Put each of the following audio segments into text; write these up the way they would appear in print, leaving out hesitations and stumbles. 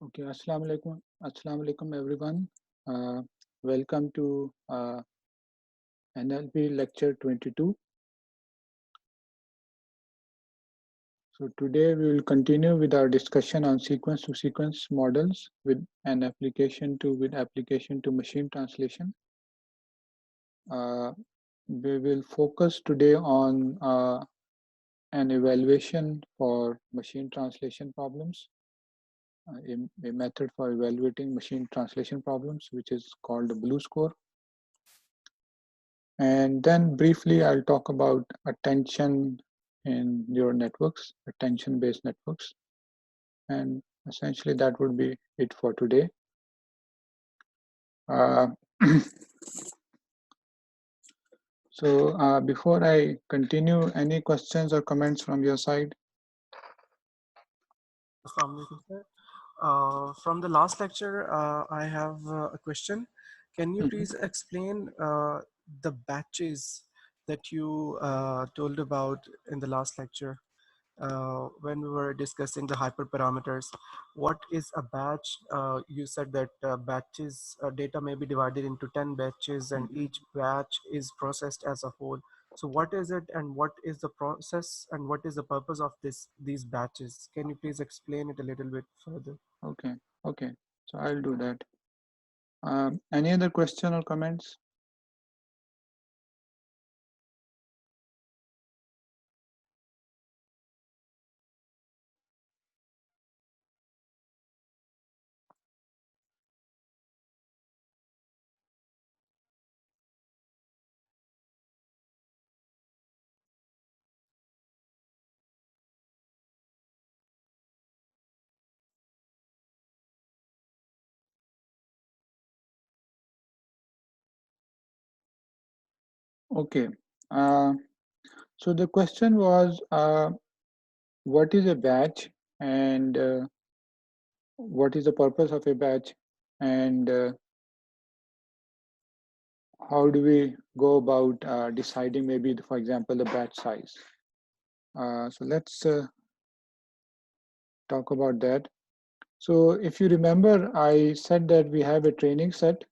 Okay, Assalamu alaikum everyone. Uh, Welcome to NLP lecture 22. So today we will continue with our discussion on sequence to sequence models with application to machine translation. We will focus today on an evaluation for machine translation problems, a method for evaluating machine translation problems, which is called the BLUE score. And then briefly, I'll talk about attention in neural networks, attention-based networks. And essentially that would be it for today. Uh, so before I continue, any questions or comments from your side? Assalamu alaikum, sir. From the last lecture, I have a question. Can you Mhm. please explain the batches that you told about in the last lecture when we were discussing the hyperparameters? What is a batch? You said that batches data may be divided into 10 batches and each batch is processed as a whole. So what is it and what is the process and what is the purpose of these batches? Can you please explain it a little bit further? Okay. So I'll do that. Any other question or comments? Okay. Uh, so the question was, what is a batch and what is the purpose of a batch, and how do we go about deciding maybe, for example, the batch size? So let's talk about that. So if you remember, I said that we have a training set.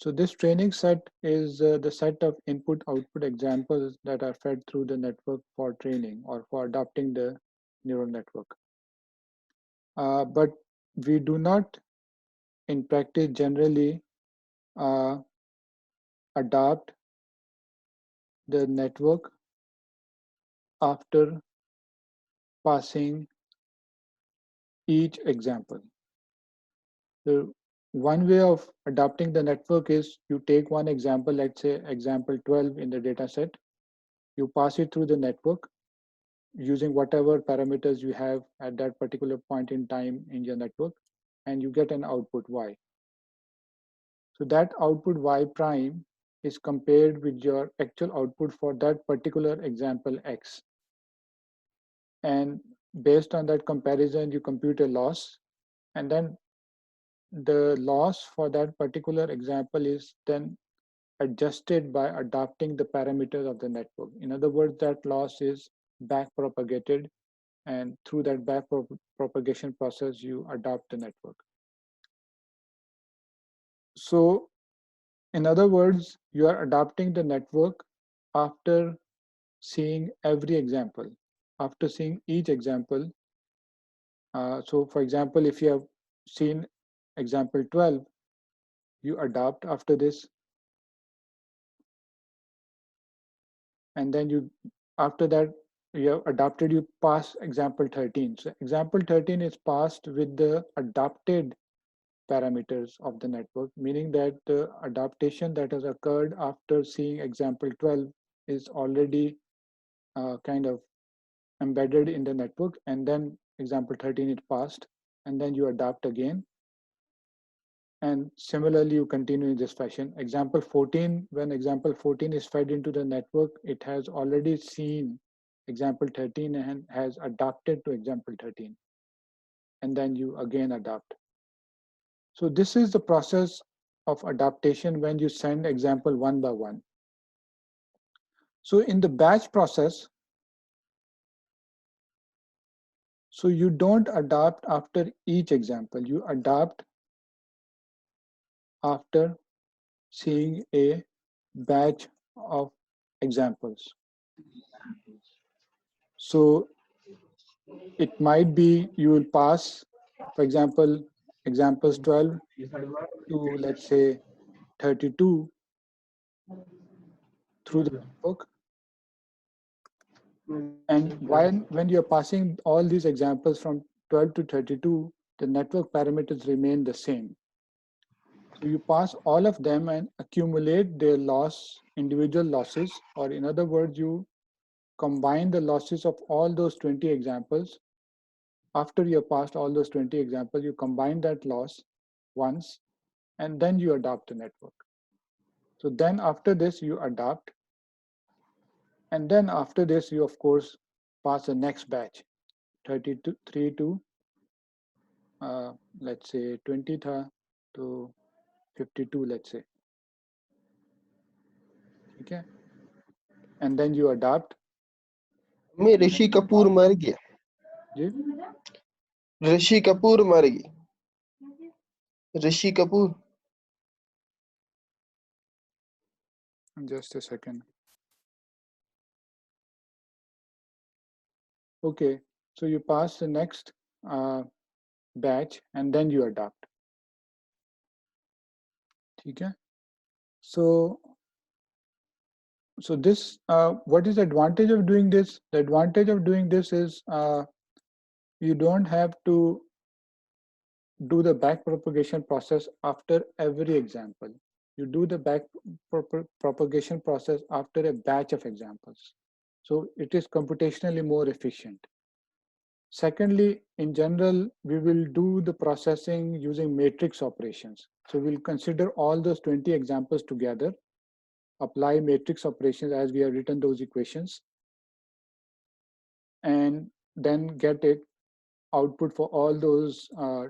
So this training set is the set of input-output examples that are fed through the network for training or for adapting the neural network. But we do not, in practice, generally uh, adapt the network after passing each example. So one way of adapting the network is you take one example, let's say example 12 in the data set, you pass it through the network using whatever parameters you have at that particular point in time in your network, and you get an output y. So that output y prime is compared with your actual output for that particular example x. And based on that comparison, you compute a loss, and then the loss for that particular example is then adjusted by adapting the parameters of the network. In other words, that loss is back propagated, and through that back propagation process, you adapt the network. So in other words, you are adapting the network after seeing every example, after seeing each example. So for example, if you have seen example 12, you adapt after this, and then you, after that, you have adapted, you pass example 13. So example 13 is passed with the adapted parameters of the network, meaning that the adaptation that has occurred after seeing example 12 is already kind of embedded in the network, and then example 13 is passed, and then you adapt again. And similarly, you continue in this fashion. Example 14, when example 14 is fed into the network, it has already seen example 13 and has adapted to example 13. And then you again adapt. So this is the process of adaptation when you send example one by one. So in the batch process, So you don't adapt after each example, you adapt after seeing a batch of examples. So it might be you will pass, for example, examples 12 to, let's say, 32 through the network. And when you're passing all these examples from 12 to 32, the network parameters remain the same. So you pass all of them and accumulate their individual losses, or in other words, you combine the losses of all those 20 examples. After you have passed all those 20 examples, you combine that loss once, and then you adopt the network. So then after this, you adapt. And then after this, you, of course, pass the next batch, 33 to, let's say, 20 to 52, let's say. Okay. And then you adapt. मैं ऋषि कपूर मर गया जी? ऋषि कपूर मर गई Rishi Kapoor Just a second. Okay. So you pass the next batch and then you adapt. Okay. So this, what is the advantage of doing this? The advantage of doing this is you don't have to do the back propagation process after every example. You do the back propagation process after a batch of examples. So it is computationally more efficient. Secondly, in general, we will do the processing using matrix operations. So we'll consider all those 20 examples together, apply matrix operations as we have written those equations, and then get it output for all those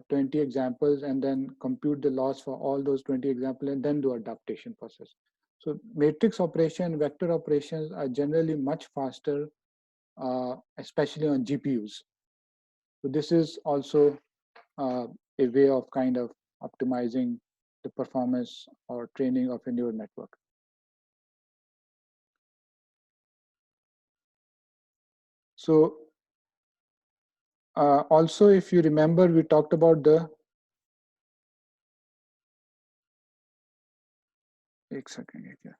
20 examples, and then compute the loss for all those 20 examples, and then do adaptation process. So matrix operation, vector operations are generally much faster, especially on GPUs. So this is also a way of kind of optimizing the performance or training of a neural network. So also, if you remember, we talked about the, एक second here.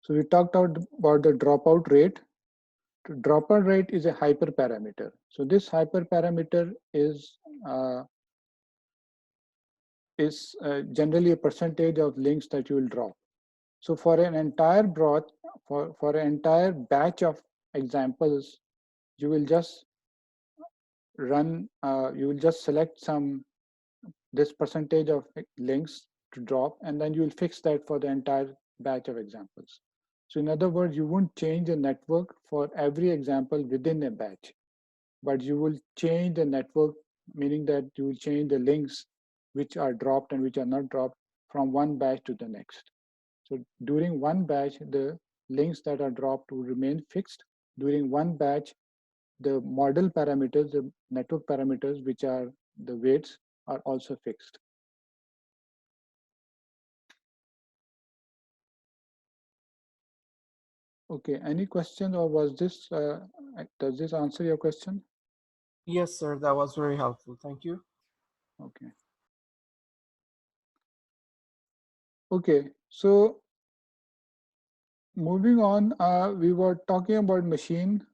So we talked about the dropout rate. Dropout rate is a hyperparameter. So this hyperparameter is generally a percentage of links that you will drop. So for an entire for an entire batch of examples, you will just you will just select this percentage of links to drop, and then you will fix that for the entire batch of examples. So in other words, you won't change the network for every example within a batch, but you will change the network, meaning that you will change the links which are dropped and which are not dropped from one batch to the next. So during one batch, the links that are dropped will remain fixed. During one batch, the model parameters, the network parameters, which are the weights, are also fixed. Okay, any question, or was this, does this answer your question? Yes, sir. That was very helpful. Thank you. Okay. Okay, so moving on, we were talking about machine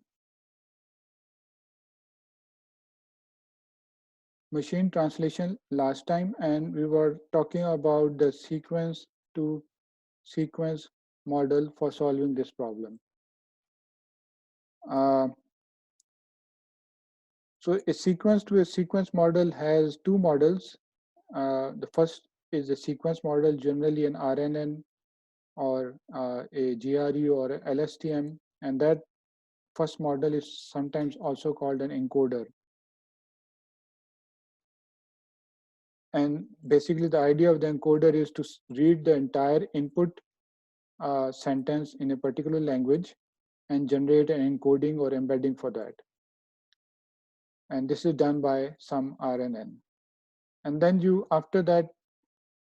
translation last time, and we were talking about the sequence to sequence model for solving this problem. So a sequence to a sequence model has two models. The first is a sequence model, generally an RNN or a GRE or a LSTM, and that first model is sometimes also called an encoder. And basically the idea of the encoder is to read the entire input sentence in a particular language and generate an encoding or embedding for that. And this is done by some RNN. And then you, after that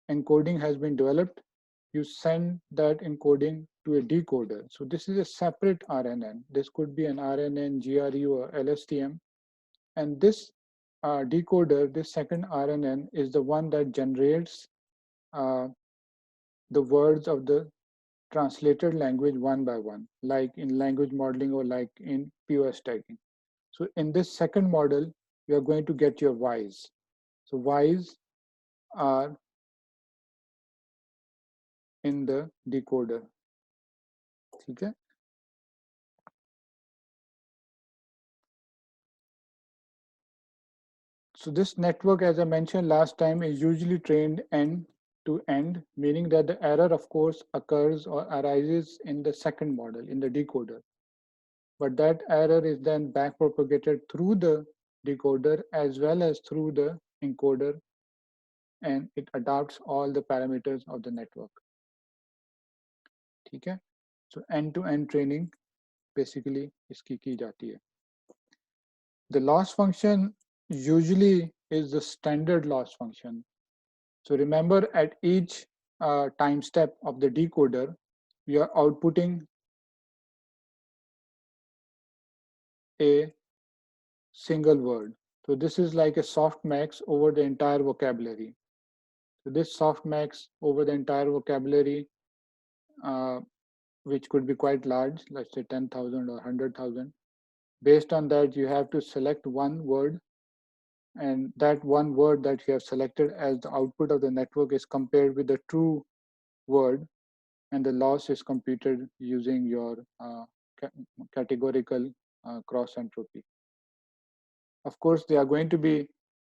encoding has been developed, you send that encoding to a decoder. So this is a separate RNN. This could be an RNN, GRE, or LSTM. And this decoder, this second RNN, is the one that generates the words of the translated language one by one, like in language modeling or like in POS tagging. So in this second model, you are going to get your Ys. So Ys are in the decoder. Okay. So this network, as I mentioned last time, is usually trained end to end, meaning that the error, of course, occurs or arises in the second model, in the decoder. But that error is then backpropagated through the decoder as well as through the encoder, and it adopts all the parameters of the network. Okay. So end-to-end training basically इसकी की जाती है. The loss function usually is the standard loss function. So remember, at each time step of the decoder, we are outputting a single word. So this is like a softmax over the entire vocabulary. So this softmax over the entire vocabulary, which could be quite large, let's say 10,000 or 100,000. Based on that, you have to select one word, and that one word that you have selected as the output of the network is compared with the true word, and the loss is computed using your categorical cross entropy. Of course, there are going to be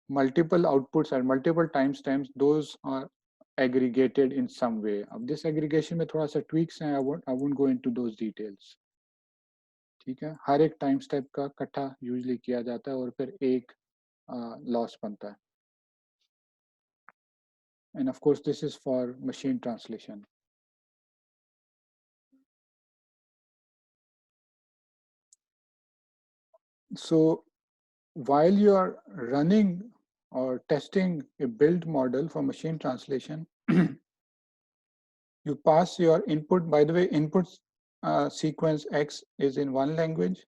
multiple outputs at multiple timestamps. Those are aggregated in some way. अब this aggregation में थोड़ा सा tweaks हैं. I won't go into those details. ठीक है, हर एक time step का इकट्ठा यूजली किया जाता है और फिर एक लॉस बनता है. And of course, this is for machine translation. So while you are running or testing a build model for machine translation, you pass your input. By the way, input sequence X is in one language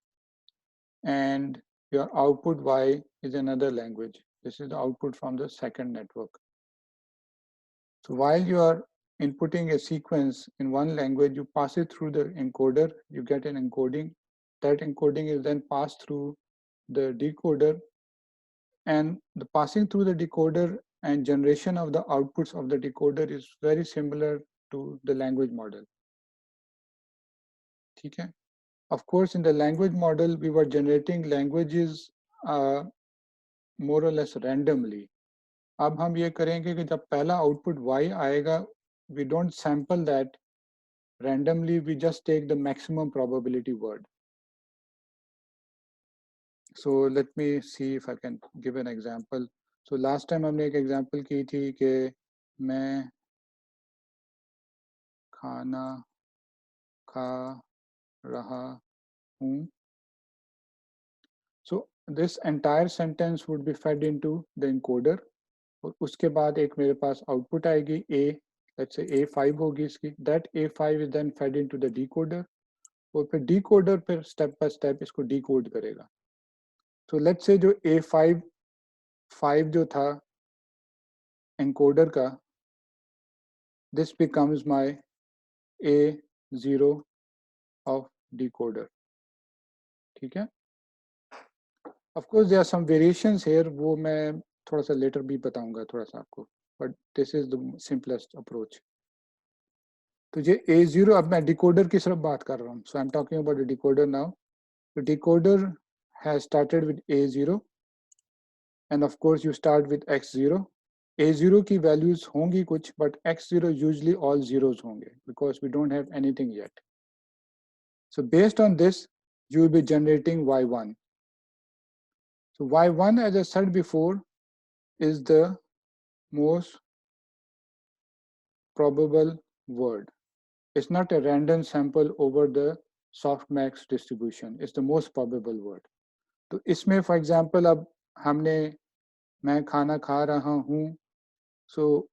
and your output Y is another language. This is the output from the second network. So while you are inputting a sequence in one language, you pass it through the encoder, you get an encoding. That encoding is then passed through the decoder, and the passing through the decoder and generation of the outputs of the decoder is very similar to the language model. Okay. Of course, in the language model, we were generating languages more or less randomly. अब हम ये करेंगे कि जब पहला output Y आएगा, we don't sample that randomly, we just take the maximum probability word. So let me see if I can give an example. So last time हमने एक example की थी कि मैं खाना खा रहा हूँ. So this entire sentence would be fed into the encoder. और उसके बाद एक मेरे पास output आएगी A, let's say A5 होगी इसकी. That A5 is then fed into the decoder. और फिर decoder फिर step by step इसको decode करेगा. So let's say जो A5 जो था encoder का, this becomes my A0 of decoder. ठीक है. Of course, there are some variations here. वो मैं थोड़ा सा later भी बताऊंगा थोड़ा सा आपको. But this is the simplest approach. तो ये A0, अब मैं decoder की सिर्फ बात कर रहा हूँ. So I'm talking about the decoder now. The decoder has started with A0, and of course you start with X0. A0 की values होंगी कुछ, but X0 usually all zeros होंगे because we don't have anything yet. So based on this, you will be generating Y1. So Y1, as I said before, is the most probable word. It's not a random sample over the softmax distribution. It's the most probable word. तो इसमें for example अब हमने मैं खाना खा रहा हूँ. So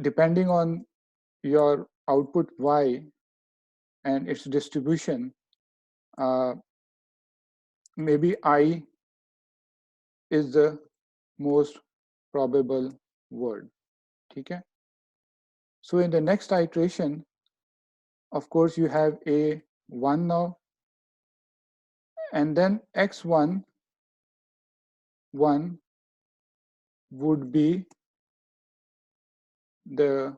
depending on your output Y and its distribution, maybe I is the most probable word. Okay. So in the next iteration, of course, you have A1 now, and then X1 1 would be the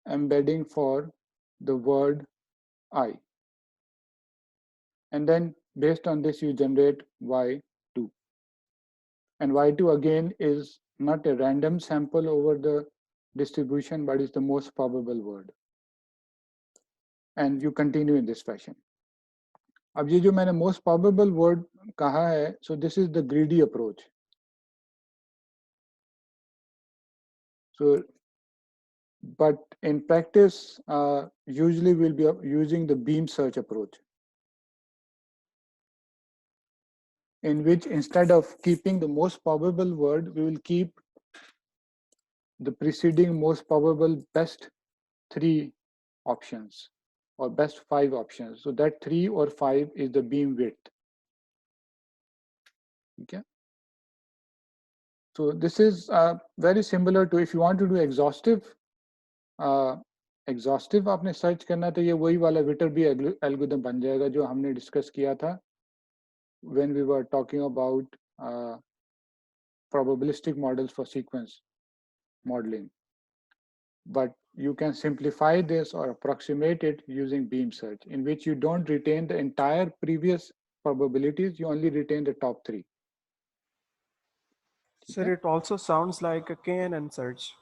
embedding for the word I. And then based on this, you generate Y2. And Y2 again is not a random sample over the distribution, but is the most probable word. And you continue in this fashion. अब ये जो मैंने most probable word कहा है, so this is the greedy approach. So, but in practice, usually we'll be using the beam search approach, in which instead of keeping the most probable word, we will keep the preceding most probable best 3 options or best 5 options. So that 3 or 5 is the beam width. Okay. So this is very similar to if you want to do exhaustive आपने search करना तो ये वही वाला Viterbi algorithm बन जाएगा जो हमने डिस्कस किया था when we were talking about probabilistic models for sequence modeling. But you can simplify this or approximate it using beam search, in which you don't retain the entire previous probabilities, you only retain the top 3. Sir, it also sounds like a KNN search,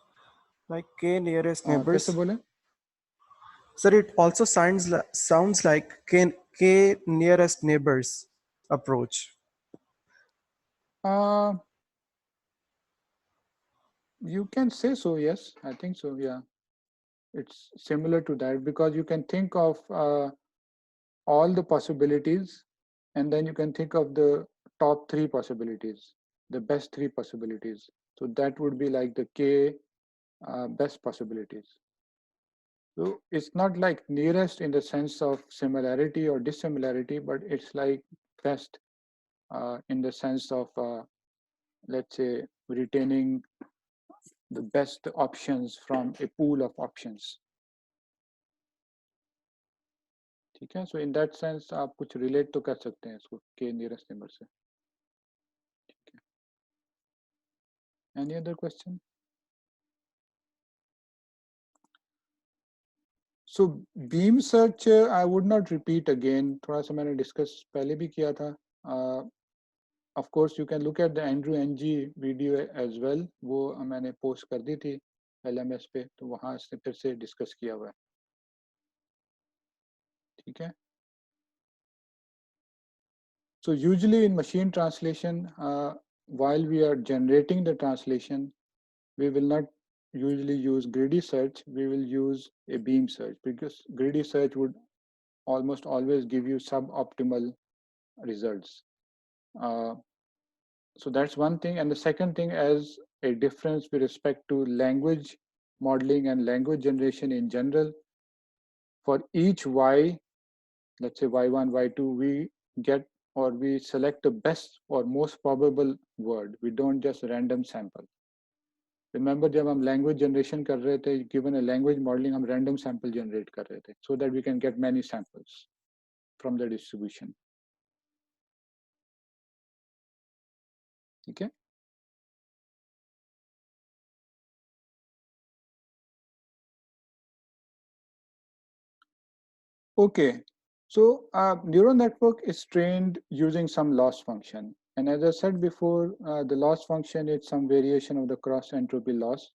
like K nearest neighbors. कैसे बोले? Sir, it also sounds like K nearest neighbors approach. You can say so, yes, I think so, yeah. It's similar to that because you can think of all the possibilities and then you can think of the top 3 possibilities, the best 3 possibilities. So that would be like the K best possibilities. So it's not like nearest in the sense of similarity or dissimilarity, but it's like best in the sense of, let's say, retaining the best options from a pool of options. ठीक है, so in that sense आप कुछ relate तो कर सकते हैं इसको K nearest neighbor से. ठीक है. Any other question? So beam search I would not repeat again. थोड़ा सा मैंने discuss पहले भी किया था. Of course you can look at the Andrew NG video as well. वो मैंने post कर दी थी LMS पे, तो वहाँ से फिर से discuss किया हुआ है. ठीक है. So usually in machine translation, while we are generating the translation, we will not usually use greedy search, we will use a beam search because greedy search would almost always give you suboptimal results. So that's one thing. And the second thing, as a difference with respect to language modeling and language generation in general, for each Y, let's say Y1, Y2, we get or we select the best or most probable word. We don't just random sample. Remember जब हम language generation कर रहे थे, given a language modeling, हम random sample generate कर रहे थे, so that we can get many samples from the distribution. Okay. Okay. So neural network is trained using some loss function. And as I said before, the loss function is some variation of the cross entropy loss.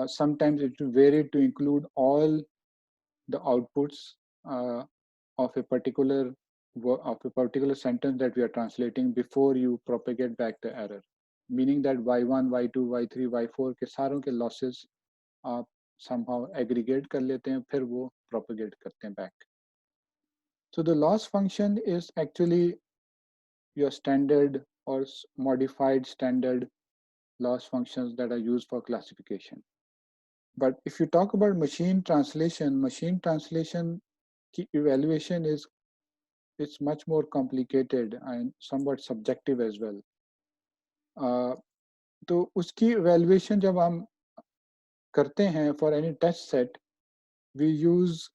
Sometimes it will vary to include all the outputs of a particular sentence that we are translating before you propagate back the error. Meaning that y1, y2, y3, y4 के सारों के losses आप somehow aggregate कर लेते हैं, फिर वो propagate करते हैं back. So the loss function is actually your standard or modified standard loss functions that are used for classification. But if you talk about machine translation की evaluation is it's much more complicated and somewhat subjective as well. तो उसकी evaluation जब हम करते हैं for any test set, we use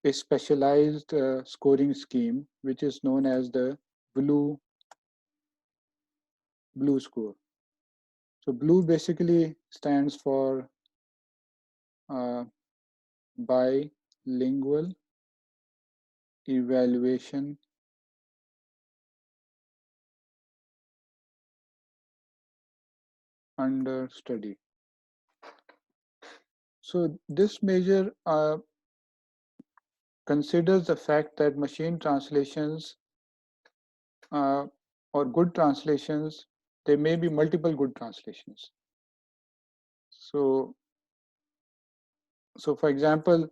a specialized scoring scheme which is known as the blue score. So blue basically stands for bilingual evaluation under study. So this measure considers the fact that machine translations or good translations, there may be multiple good translations. So for example,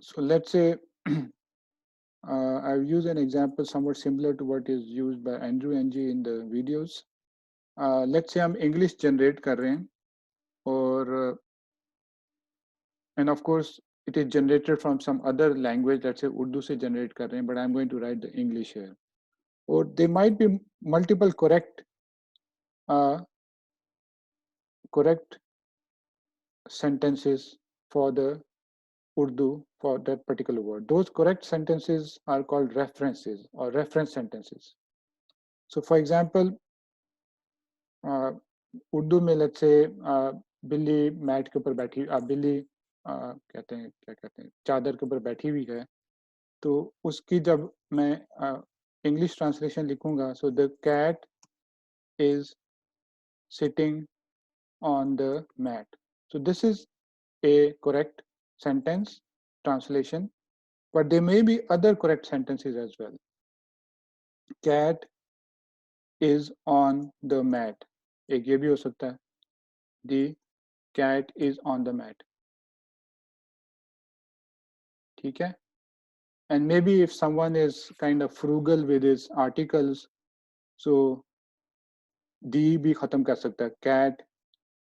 so let's say I'll use an example somewhat similar to what is used by Andrew Ng in the videos. Let's say हम English generate कर रहे हैं और and of course it is generated from some other language, let's say Urdu से generate कर रहे हैं, but I'm going to write the English here. Or there might be multiple correct sentences for the Urdu for that particular word. Those correct sentences are called references or reference sentences. So for example, Urdu में let's say बिल्ली mat के ऊपर बैठी बिल्ली कहते हैं क्या कहते हैं चादर के ऊपर बैठी हुई है, तो उसकी जब मैं इंग्लिश ट्रांसलेशन लिखूंगा, so the cat is sitting on the mat. So this is a correct sentence translation, but there may be other correct sentences as well. Cat is on the mat. एक ये भी हो सकता है. The cat is on the mat. ठीक है? And maybe if someone is kind of frugal with his articles, so the भी खत्म कर सकता है. Cat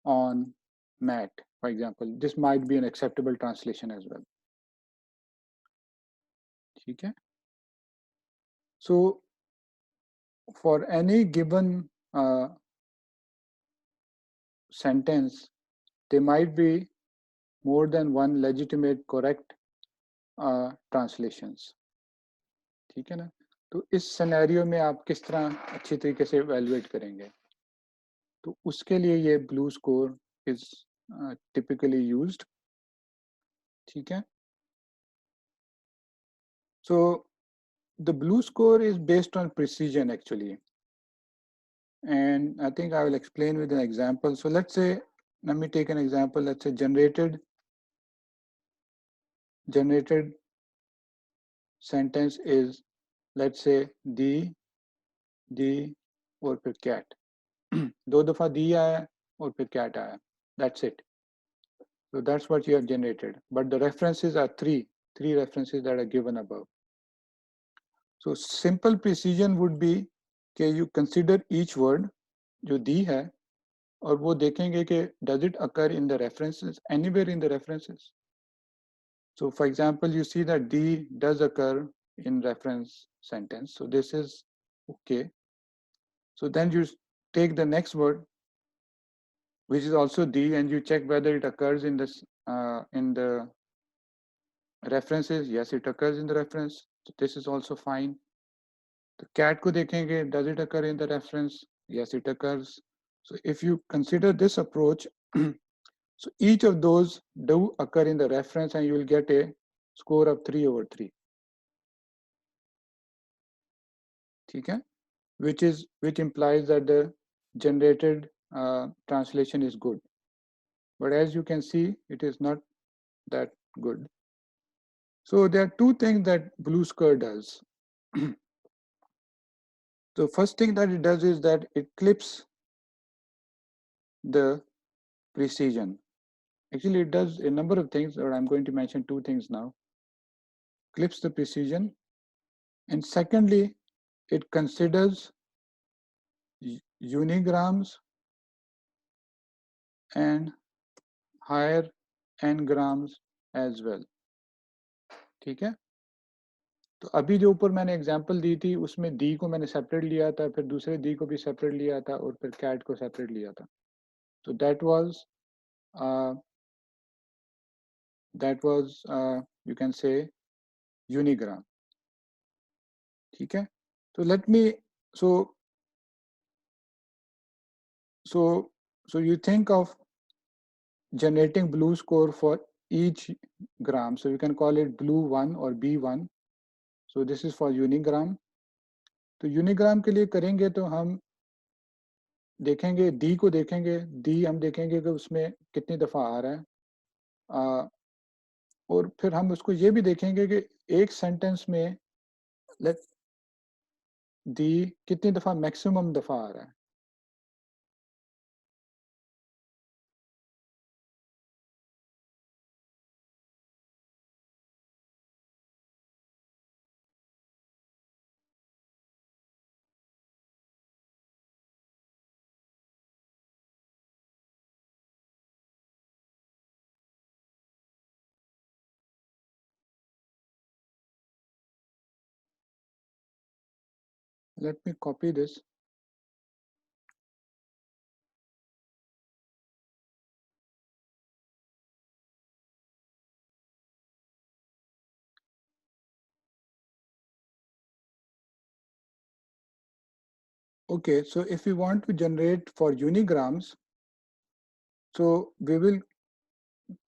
on mat, for example. This might be an acceptable translation as well. ठीक है? So for any given sentence, there might be more than one legitimate correct translations. ठीक है ना? तो इस सिनेरियो में आप किस तरह अच्छी तरीके से evaluate करेंगे? तो उसके लिए ये blue score is typically used. ठीक है? So the blue score is based on precision actually. And I think I will explain with an example. So let's say, let me take an example. Let's say generated sentence is, let's say the और फिर cat. दो दफा दी आया और फिर cat आया. That's it. So that's what you have generated. But the references are three references that are given above. So simple precision would be कि you consider each word जो दी है और वो देखेंगे कि does it occur in the references, anywhere in the references. So for example, you see that D does occur in reference sentence. So this is okay. So then you take the next word, which is also D, and you check whether it occurs in this in the references. Yes, it occurs in the reference. So this is also fine. The cat ko dekhenge, does it occur in the reference? Yes, it occurs. So if you consider this approach, so each of those do occur in the reference and you will get a score of 3/3. ठीक है, which implies that the generated translation is good, but as you can see it is not that good. So there are two things that BlueSquare does. The first thing that it does is that it clips the precision. Actually, it does a number of things, but I'm going to mention two things now. Clips the precision, and secondly, it considers unigrams and higher n-grams as well. ठीक है, तो अभी जो ऊपर मैंने example दी थी उसमें D को मैंने सेपरेट लिया था, फिर दूसरे डी को भी सेपरेट लिया था, और फिर कैट को सेपरेट लिया था. तो that was you can say unigram. ठीक है, तो let me so you think of generating blue score for each gram, so you can call it blue 1 or b1. so this is for unigram. तो unigram के लिए करेंगे तो हम देखेंगे डी को देखेंगे, डी हम देखेंगे कि उसमें कितनी दफ़ा आ रहा है, और फिर हम उसको ये भी देखेंगे कि एक सेंटेंस में लेट डी कितनी दफ़ा मैक्सिमम दफ़ा आ रहा है. Let me copy this. Okay, so if we want to generate for unigrams, so we will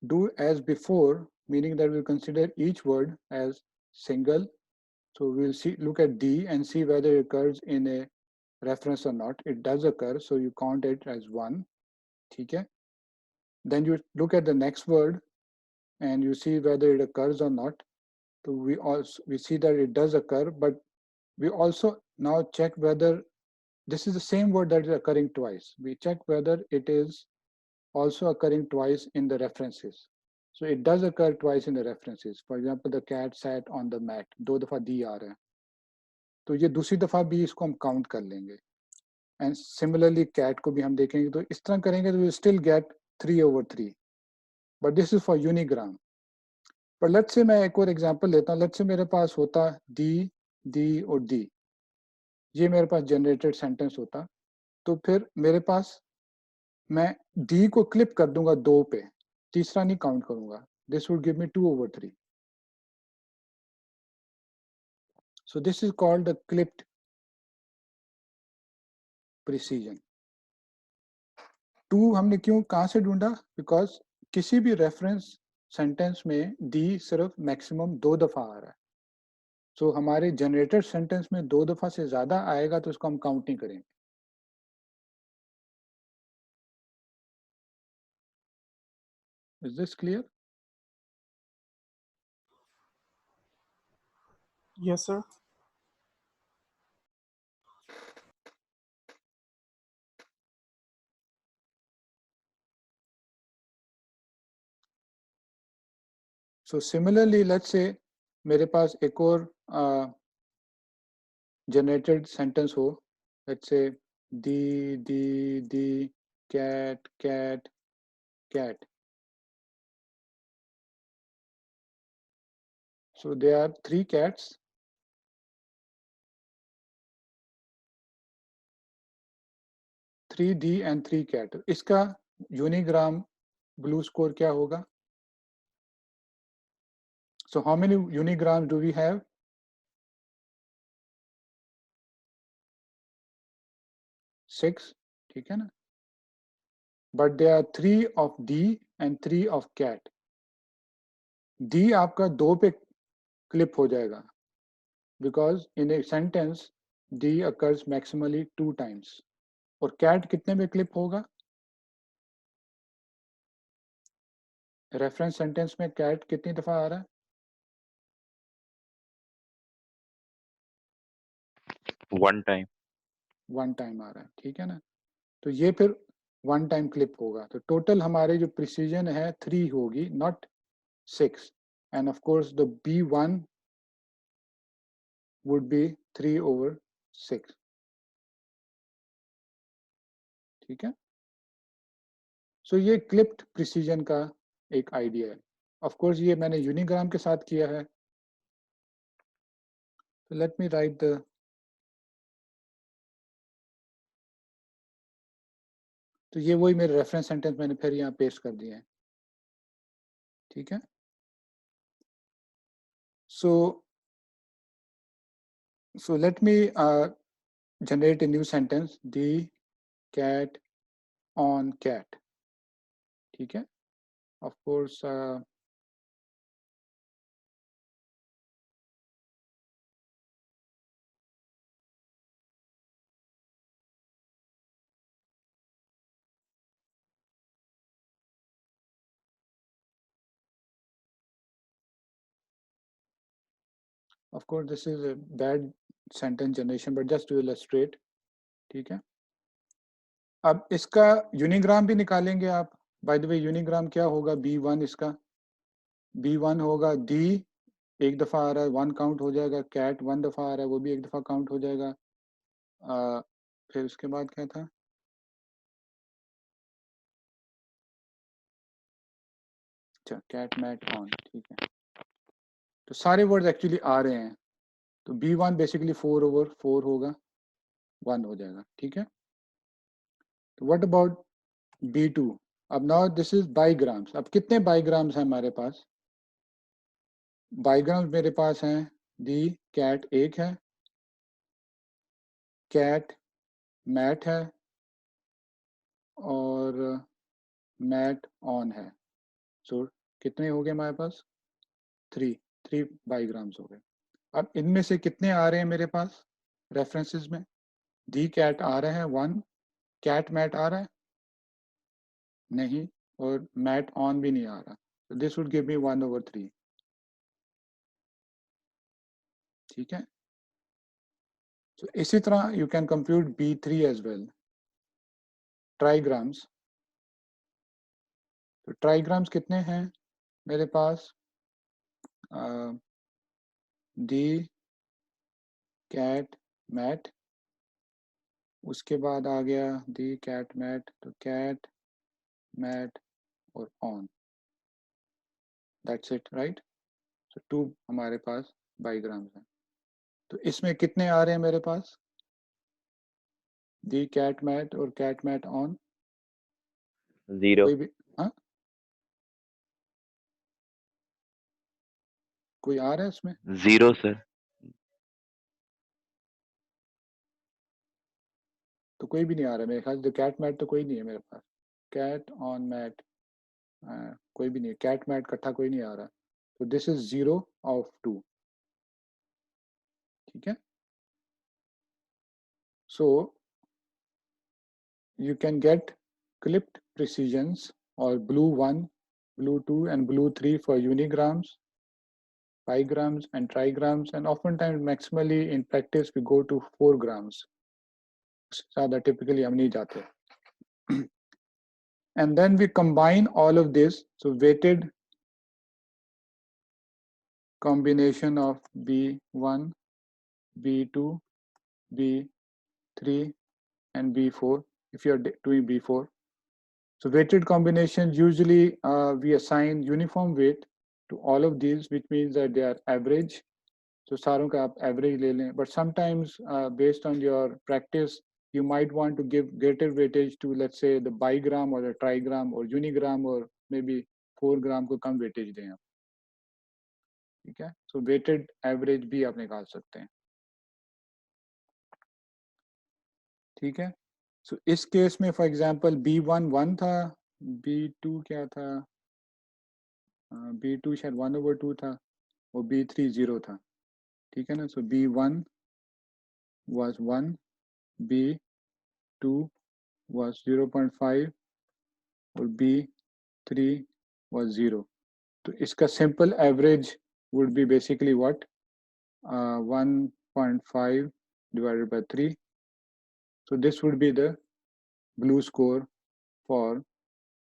do as before, meaning that we'll consider each word as single. So we'll look at D and see whether it occurs in a reference or not. It does occur, so you count it as 1. Okay. Then you look at the next word and you see whether it occurs or not. So we see that it does occur, but we also now check whether this is the same word that is occurring twice. We check whether it is also occurring twice in the references. So it does occur twice in the references. For example, the cat sat on the mat. 2 दफा दी आ रहा है, तो ये दूसरी दफा भी इसको हम काउंट कर लेंगे. एंड सिमिलरली कैट को भी हम देखेंगे, तो इस तरह करेंगे तो we still get 3/3. But this is for unigram. पर लेट्स से मैं एक और एग्जांपल लेता हूँ. लेट्स से मेरे पास होता डी, डी और डी, ये मेरे पास जनरेटेड सेंटेंस होता. तो फिर मेरे पास मैं डी को क्लिप कर दूंगा 2 पे, तीसरा नहीं काउंट करूंगा. This would give me 2/3. So this is called the clipped precision. 2 हमने क्यों कहाँ से ढूंढा? बिकॉज किसी भी रेफरेंस सेंटेंस में डी सिर्फ मैक्सिमम 2 दफा आ रहा है. सो हमारे जनरेटेड सेंटेंस में 2 दफा से ज्यादा आएगा तो उसको हम काउंट नहीं करेंगे. Is this clear? Yes, sir. So similarly, let's say मेरे पास एक और जनरेटेड सेंटेंस हो. Let's say the cat cat cat. So there are 3 cats. 3D and 3 cat. इसका यूनिग्राम ब्लू स्कोर क्या होगा? So how many unigrams do we have? 6. ठीक है ना? But there are 3 of D and 3 of cat. D आपका 2 पे clip हो जाएगा, because in a sentence D occurs maximally 2 times. और cat कितने में क्लिप होगा? रेफरेंस सेंटेंस में cat कितनी दफा आ रहा है? 1 time. 1 टाइम आ रहा है, ठीक है ना? तो ये फिर 1 टाइम क्लिप होगा। तो टोटल हमारे जो प्रिसीजन है 3 होगी, not 6. End of course the B1 would be 3/6. ठीक है? सो ये क्लिप्ड प्रिसीजन का एक आइडिया है। ऑफ कोर्स ये मैंने यूनिग्राम के साथ किया है। So let me write the तो ये वही मेरे रेफरेंस सेंटेंस मैंने फिर यहाँ पेस्ट कर दिए हैं, ठीक है? So let me generate a new sentence, the cat on cat, ठीक है? Of course this is a bad sentence generation, but just to illustrate, ठीक है? अब इसका यूनिग्राम भी निकालेंगे आप। बाय द वे यूनिग्राम क्या होगा? B1 इसका B1 होगा, D एक दफा आ रहा है 1 काउंट हो जाएगा, कैट 1 दफा आ रहा है वो भी एक दफा काउंट हो जाएगा। फिर उसके बाद क्या था? अच्छा, कैट मैट ऑन, ठीक है? तो सारे वर्ड्स एक्चुअली आ रहे हैं। तो B1 बेसिकली 4/4 होगा, 1 हो जाएगा, ठीक है? तो व्हाट अबाउट B2? अब नाउ दिस इज बाईग्राम्स। अब कितने बाईग्राम्स हैं हमारे पास? बाईग्राम्स मेरे पास हैं, दी कैट एक है, कैट मैट है और मैट ऑन है। सो कितने हो गए हमारे पास? 3 बाईग्राम्स हो गए। अब इनमें से कितने आ रहे हैं मेरे पास रेफरेंसेस में? दी कैट आ रहे हैं 1, कैट मैट आ रहा है नहीं, और मैट ऑन भी नहीं आ रहा। तो दिस वुड गिव मी 1/3, ठीक है? तो इसी तरह you can compute B3 as well, trigrams. तो ट्राईग्राम्स कितने हैं मेरे पास? दी कैट मैट, उसके बाद आ गया दी कैट मैट, तो कैट मैट और ऑन, दैट्स इट, राइट? सो 2 हमारे पास बाईग्राम्स हैं। तो इसमें कितने आ रहे हैं मेरे पास? दी कैट मैट और कैट मैट ऑन, 0. कोई भी? हाँ, कोई आ रहा है इसमें? 0 sir. तो कोई भी नहीं आ रहा है मेरे ख्याल से। कैट मैट तो कोई नहीं है मेरे पास। कैट ऑन मैट कोई भी नहीं है, कैट मैट इकट्ठा कोई नहीं आ रहा। तो दिस इज 0/2, ठीक है? सो you can get clipped precisions or blue 1, blue 2 and blue 3 for unigrams, bigrams and trigrams, and oftentimes maximally in practice we go to 4 grams. ज़्यादा typically हम नहीं जाते। And then we combine all of this, so weighted combination of B1, B2, B3 and B4 if you are doing B4. So weighted combinations, usually we assign uniform weight to all of these, which means that they are average. So सारों का आप average ले लें. But sometimes based on your practice, you might want to give greater weightage to, let's say, the bigram or the trigram or unigram or maybe 4 gram को कम weightage दें आप, ठीक है? So weighted average भी आप निकाल सकते हैं, ठीक है? So इस केस में फॉर एग्जांपल B1 1 था, B2 क्या था? B2 शायद 1/2 था और B3 0 था, ठीक है ना? सो B1 was 1, B2 was 0.5 और B3 was 0. तो इसका simple average would be basically what? 1.5 divided by 3. So this would be the glue score for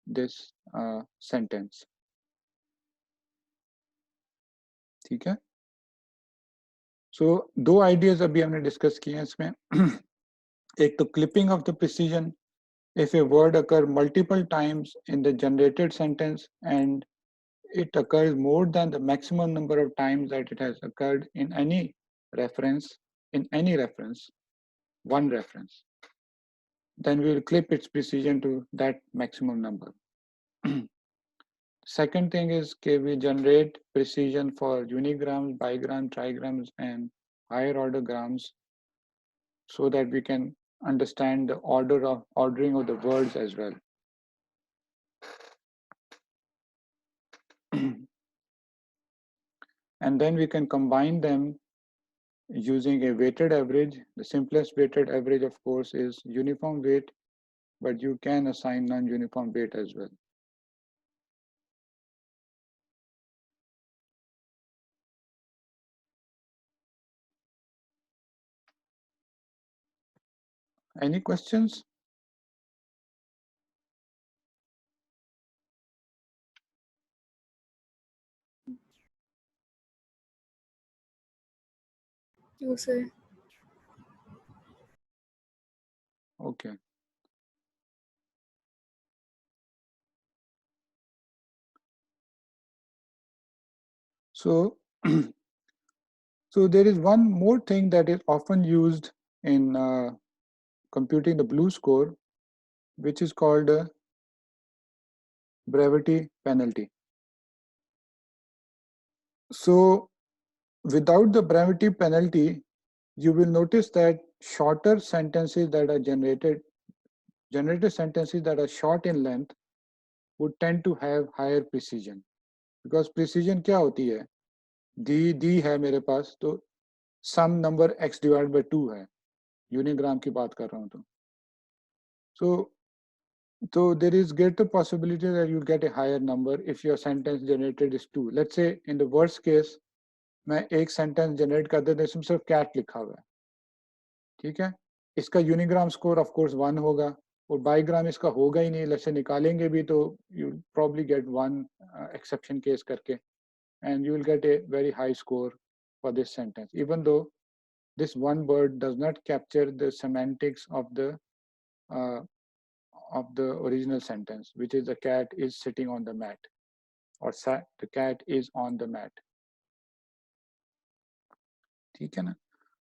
this sentence. ठीक है? So दो ideas अभी हमने discuss किए हैं इसमें. एक तो clipping of the precision. If a word occurs multiple times in the generated sentence and it occurs more than the maximum number of times that it has occurred in any reference, one reference, then we will clip its precision to that maximum number. Second thing is we generate precision for unigrams, bigrams, trigrams, and higher order grams so that we can understand the ordering of the words as well. And then we can combine them using a weighted average. The simplest weighted average, of course, is uniform weight, but you can assign non-uniform weight as well. Any questions? No, sir. Okay. So, so there is one more thing that is often used in computing the blue score, which is called a brevity penalty. So without the brevity penalty, you will notice that shorter sentences that are generated sentences that are short in length would tend to have higher precision. Because precision क्या होती है? दी है मेरे पास तो सम number x divide by 2 है, unigram की बात कर रहा हूँ तो. So there is greater possibility that you'll get a higher number if your sentence generated is 2. Let's say in the worst case, मैं एक sentence generate कर देता हूँ इसमें सिर्फ cat लिखा हुआ है, ठीक है? इसका यूनिग्राम स्कोर ऑफ कोर्स 1 होगा और बाईग्राम इसका होगा ही नहीं. let's say निकालेंगे भी तो you'll probably get one exception case करके and you will get a very high score for this sentence, even though this one word does not capture the semantics of the original sentence, which is the cat is sitting on the mat or the cat is on the mat. ठीक है ना?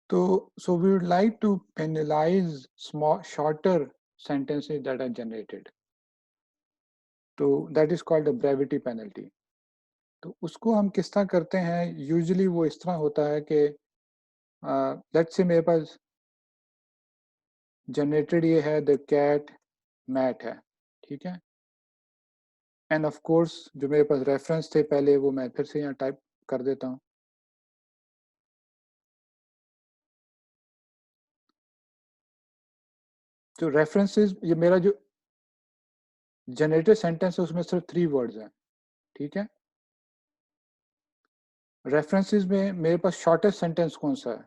So we would like to penalize shorter sentences that are generated. So that is called the brevity penalty. तो उसको हम किस तरह करते हैं? Usually वो इस तरह होता है कि let's say मेरे पास generated ये है the cat mat है, ठीक है? And of course जो मेरे पास reference थे पहले वो मैं फिर से यहाँ टाइप कर देता हूँ. तो रेफरेंसेस ये मेरा जो जनरेटेड सेंटेंस है उसमें सिर्फ 3 वर्ड्स हैं, ठीक है? रेफरेंसेस में मेरे पास शॉर्टेस्ट सेंटेंस कौन सा है?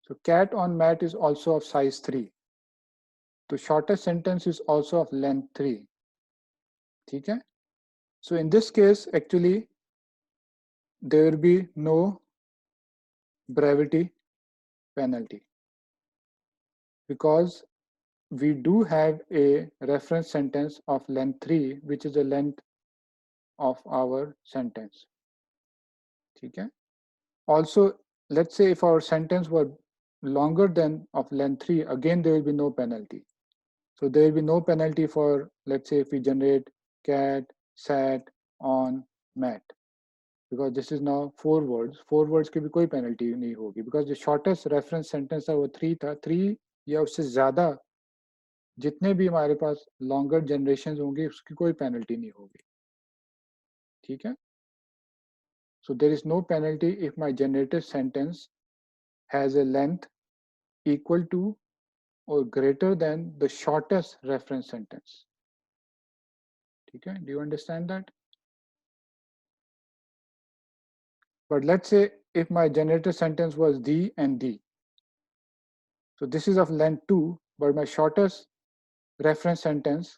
So cat on mat is also of size 3. तो shortest sentence is also of length 3. ठीक है? So in this case actually there will be no brevity penalty because we do have a reference sentence of length 3 which is the length of our sentence. ठीक है? Also, let's say if our sentence were longer than of length 3, again there will be no penalty. So there will be no penalty for, let's say if we generate cat sat on mat, because this is now 4 words. 4 words की भी कोई penalty नहीं होगी because the shortest reference sentence था वो 3 था. 3 या उससे ज़्यादा जितने भी हमारे पास longer generations होंगे उसकी कोई penalty नहीं होगी. ठीक है? So there is no penalty if my generated sentence has a length equal to or greater than the shortest reference sentence. Okay, do you understand that? But let's say if my generated sentence was D and D. So this is of length 2, but my shortest reference sentence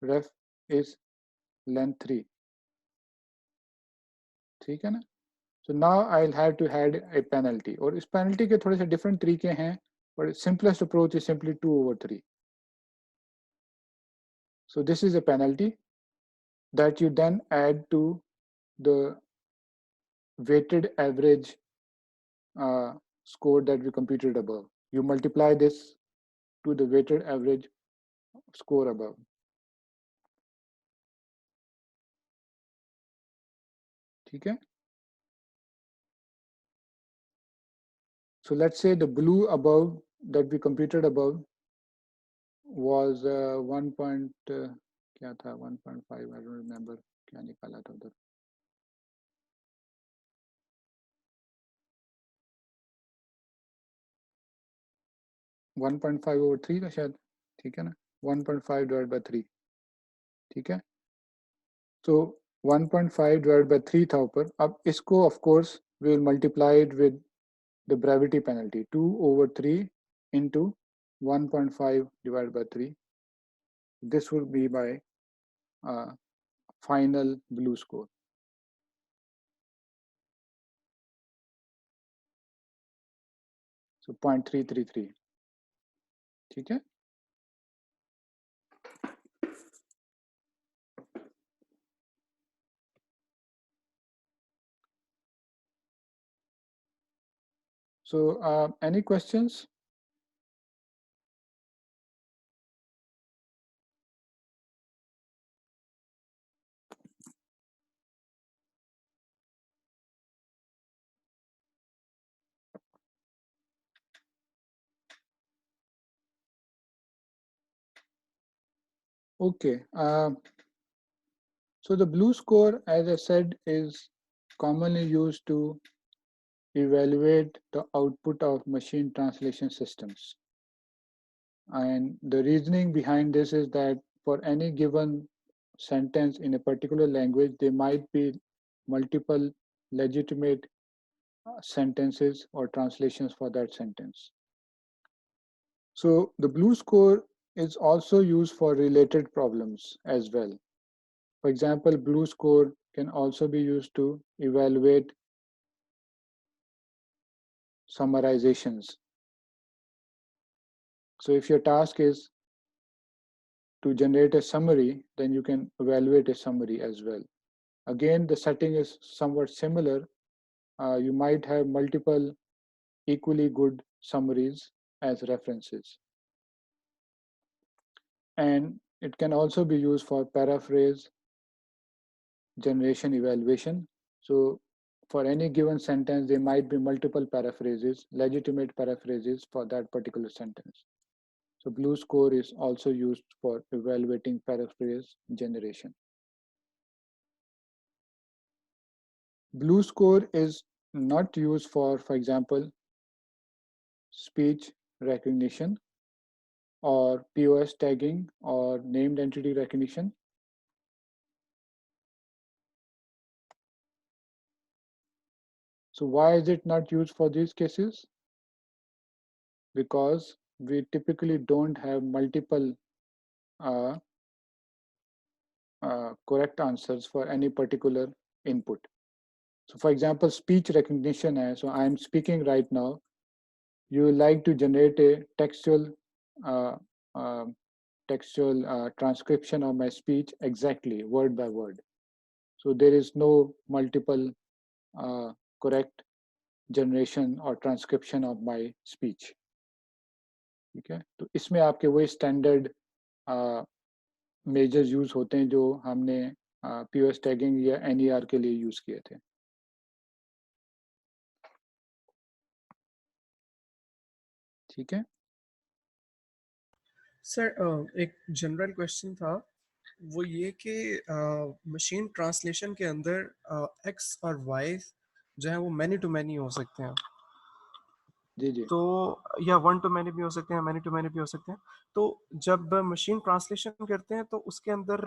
ref is length 3. ठीक है ना? So now I'll have to add a penalty. और इस penalty के थोड़े से different तरीके हैं, but simplest approach is simply 2/3. So this is a penalty that you then add to the weighted average score that we computed above. You multiply this to the weighted average score above. ठीक है? So let's say the blue above that we computed above was 1. क्या था 1.5, I don't remember क्या निकाला था उधर. 1.5/3 था शायद, ठीक है ना? 1.5 divided by 3, ठीक है? So 1.5 divided by 3 था ऊपर. अब इसको of course we will multiply it with the brevity penalty, 2/3 into 1.5 divided by 3. This will be my final blue score. So 0.333. ठीक है? So any questions? Okay. So the blue score, as I said, is commonly used to evaluate the output of machine translation systems. And the reasoning behind this is that for any given sentence in a particular language, there might be multiple legitimate sentences or translations for that sentence. So the blue score is also used for related problems as well. For example, blue score can also be used to evaluate summarizations. So if your task is to generate a summary, then you can evaluate a summary as well. Again, the setting is somewhat similar. You might have multiple equally good summaries as references. And it can also be used for paraphrase generation evaluation. So for any given sentence, there might be multiple paraphrases, legitimate paraphrases for that particular sentence. So blue score is also used for evaluating paraphrase generation. Blue score is not used for example, speech recognition or POS tagging or named entity recognition. So why is it not used for these cases? Because we typically don't have multiple correct answers for any particular input. So for example, speech recognition hai, so I'm speaking right now. You like to generate a textual transcription of my speech exactly, word by word. So there is no multiple correct generation or transcription of my speech. ठीक है, तो इसमें आपके वही standard measures use होते हैं जो हमने पीओएस टैगिंग या एनईआर के लिए यूज किए थे. ठीक है सर एक जनरल क्वेश्चन था वो ये कि मशीन ट्रांसलेशन के अंदर एक्स और वाई जो है वो मैनी टू मैनी हो सकते हैं, जी जी। तो या वन टू मैनी भी हो सकते हैं, मैनी टू मैनी भी हो सकते हैं। तो जब मशीन ट्रांसलेशन करते हैं तो उसके अंदर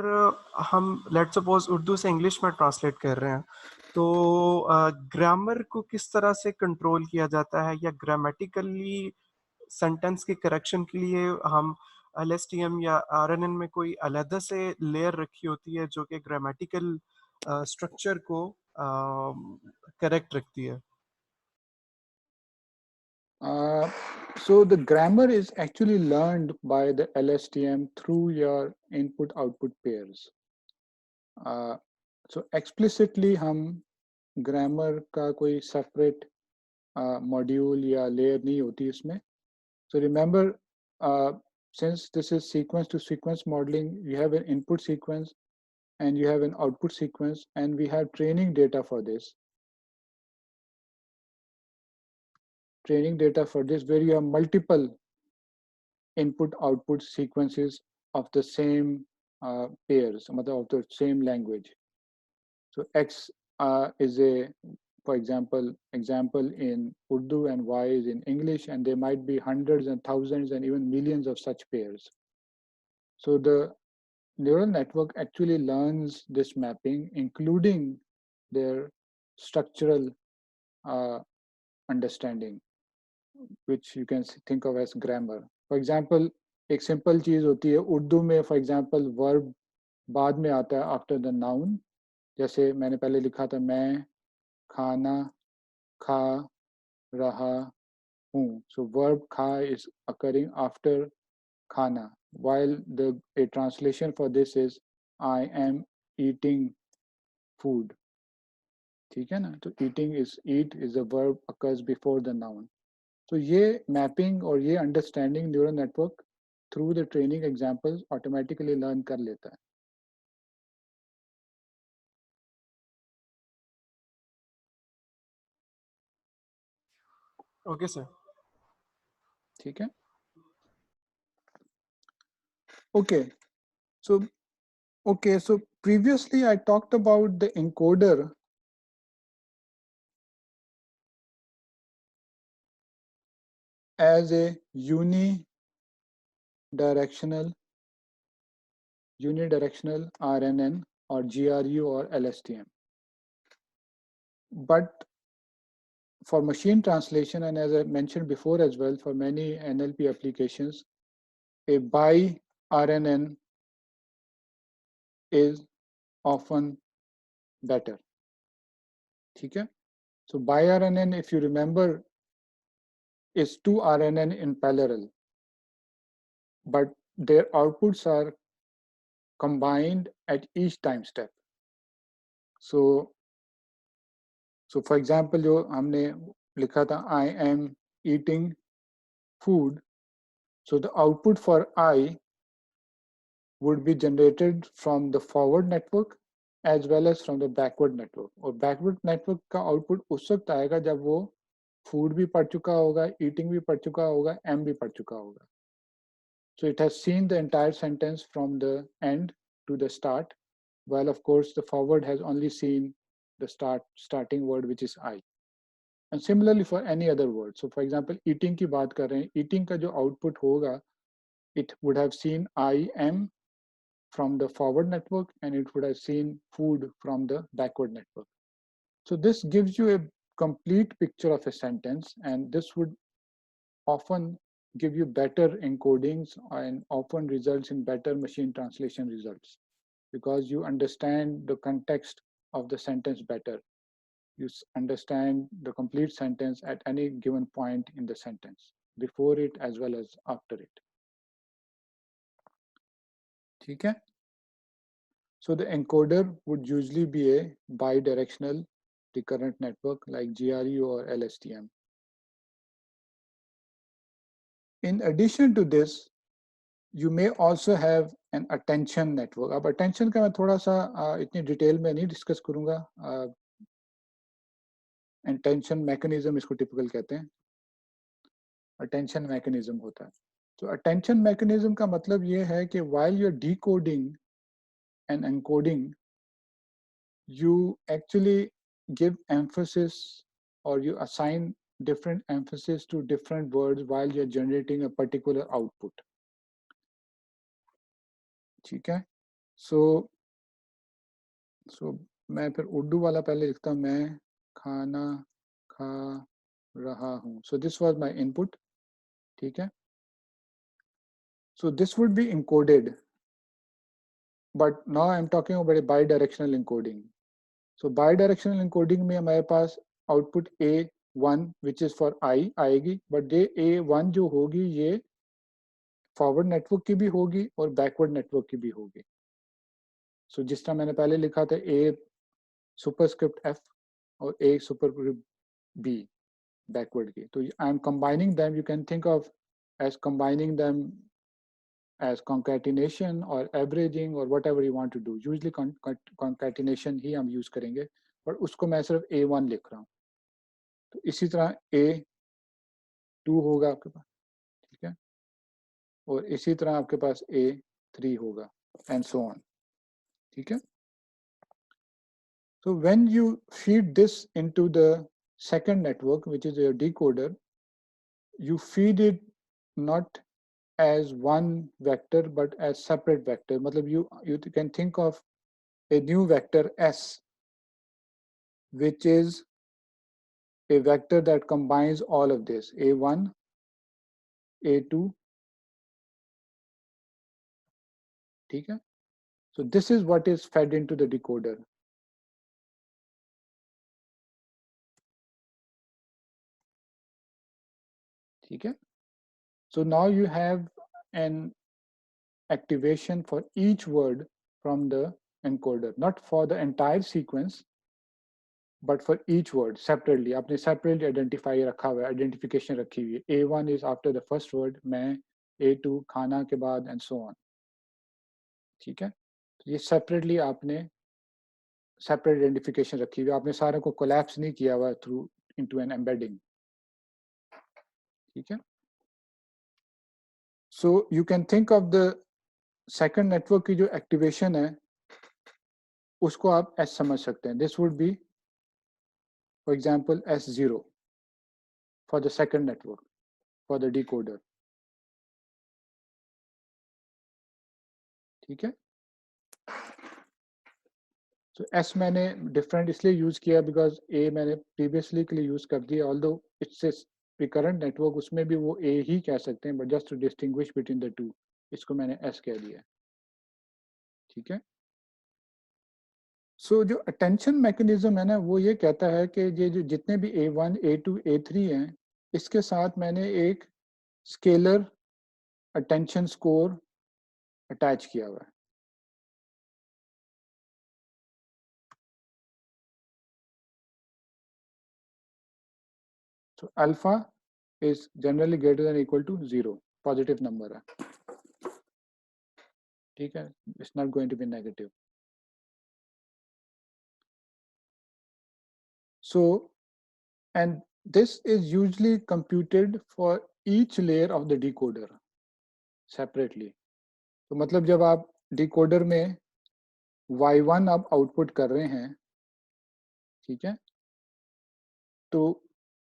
हम लेट्स सपोज उर्दू से इंग्लिश में ट्रांसलेट कर रहे हैं, तो ग्रामर को किस तरह से कंट्रोल किया जाता है, या ग्रामेटिकली सेंटेंस के करेक्शन के लिए हम एलएसटीएम या आरएनएन में कोई अलग से लेयर रखी होती है जो कि ग्रामेटिकल स्ट्रक्चर को करेक्ट रखती है? So the grammar is actually learned by the LSTM through your input-output pairs. So explicitly हम grammar का कोई separate module या layer नहीं होती इसमें. So remember, since this is sequence to sequence modeling, you have an input sequence and you have an output sequence, and we have training data for this. Training data for this where you have multiple input output sequences of the same pairs, of the same language. So X is a, for example in Urdu and Y is in English, and there might be hundreds and thousands and even millions of such pairs. So the neural network actually learns this mapping, including their structural understanding, which you can think of as grammar. For example, एक simple चीज होती है उर्दू में, for example verb बाद में आता है after the noun. जैसे मैंने पहले लिखा था मैं खाना खा रहा हूँ. So verb खा is occurring after khana, while a translation for this is I am eating food. ठीक है ना? तो eating is eat is a verb occurs before the noun. तो ये मैपिंग और ये understanding neural network through the training examples automatically learn कर लेता है. Okay sir. ठीक है. Okay so previously I talked about the encoder as a unidirectional RNN or GRU or LSTM. But for machine translation, and as I mentioned before as well, for many NLP applications, a bi-RNN is often better. ठीक है? So bi-RNN, if you remember, is 2 RNN in parallel, but their outputs are combined at each time step. So for example, जो हमने लिखा था I am eating food, so the output for I would be generated from the forward network as well as from the backward network. और backward network का output उस वक्त आएगा जब वो food भी पढ़ चुका होगा, eating भी पढ़ चुका होगा, M भी पढ़ चुका होगा. So it has seen the entire sentence from the end to the start, while of course the forward has only seen the starting word, which is I. And similarly for any other word. So for example, eating की बात कर रहे हैं, eating का जो output होगा, it would have seen I am from the forward network, and it would have seen food from the backward network. So this gives you a complete picture of a sentence, and this would often give you better encodings and often results in better machine translation results, because you understand the context of the sentence better. You understand the complete sentence at any given point in the sentence, before it as well as after it. ठीक है? So the encoder would usually be a bidirectional recurrent network like GRU or LSTM. In addition to this, you may also have an attention network. अब attention का मैं थोड़ा सा इतनी detail में नहीं डिस्कस करूंगा. Attention mechanism इसको typical कहते हैं. Attention mechanism होता है. So attention mechanism का मतलब ये है कि while you're decoding an encoding, you actually give emphasis or you assign different emphasis to different words while you're generating a particular output. ठीक है? So मैं फिर उर्दू वाला पहले लिखता हूँ, मैं खाना खा रहा हूँ. So this was my input. ठीक है? So this would be encoded, but now I'm talking about a bidirectional encoding. So bidirectional encoding में हमारे पास output A1 which is for I आएगी, but ये A1 जो होगी ये forward network की भी होगी और backward network की भी होगी. So जिस तरह मैंने पहले लिखा था A superscript F और A superscript B backward की. तो I'm combining them. You can think of as combining them as concatenation or averaging or whatever you want to do. Usually concatenation ही हम use करेंगे, but उसको मैं सिर्फ A1 लिख रहा हूँ. तो इसी तरह A2 होगा आपके पास, ठीक है, और इसी तरह आपके पास A3 होगा and so on. ठीक है? So when you feed this into the second network, which is your decoder, you feed it not as one vector but as separate vector. मतलब you can think of a new vector S, which is a vector that combines all of this, A1, A2, ठीक है? So this is what is fed into the decoder. ठीक है? So now you have an activation for each word from the encoder, not for the entire sequence, but for each word separately. आपने separately identify रखा हुआ है, identification रखी हुई है. A1 is after the first word, मैं, A2 खाना के बाद and so on. ठीक है? तो ये separately आपने separate identification रखी हुई है. आपने सारे को collapse नहीं किया हुआ through into an embedding. ठीक है? So you can think of the second network की जो activation है उसको आप S समझ सकते हैं. This would be, for example, S0 for the second network, for the decoder. ठीक है? So S मैंने different इसलिए use किया because A मैंने previously के लिए use कर दिया, although it's a recurrent network, उसमें भी वो A ही कह सकते हैं, but just to distinguish between the two, इसको मैंने S कह दिया. ठीक है? So जो attention mechanism है ना, वो ये कहता है कि ये जो जितने भी A1, A2, A3 हैं, इसके साथ मैंने एक scalar attention score attach किया हुआ है. So alpha is generally greater than or equal to 0, positive number है. ठीक है? It's not going to be negative. So, and this is usually computed for each layer of the decoder separately. तो मतलब जब आप decoder में Y1 आप output कर रहे हैं, ठीक है, तो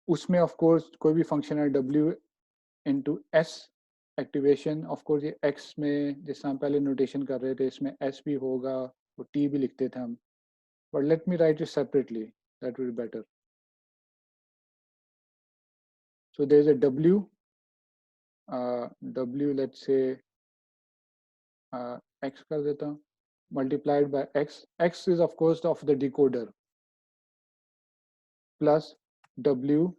उसमें of course कोई भी function है W into S activation, of course ये X में जिस हम पहले notation कर रहे थे इसमें S भी होगा और T भी लिखते थे हम, but let me write it separately, that will be better. So there is a W, let's say X कर देता हूँ, multiplied by X. X is of course of the decoder plus W,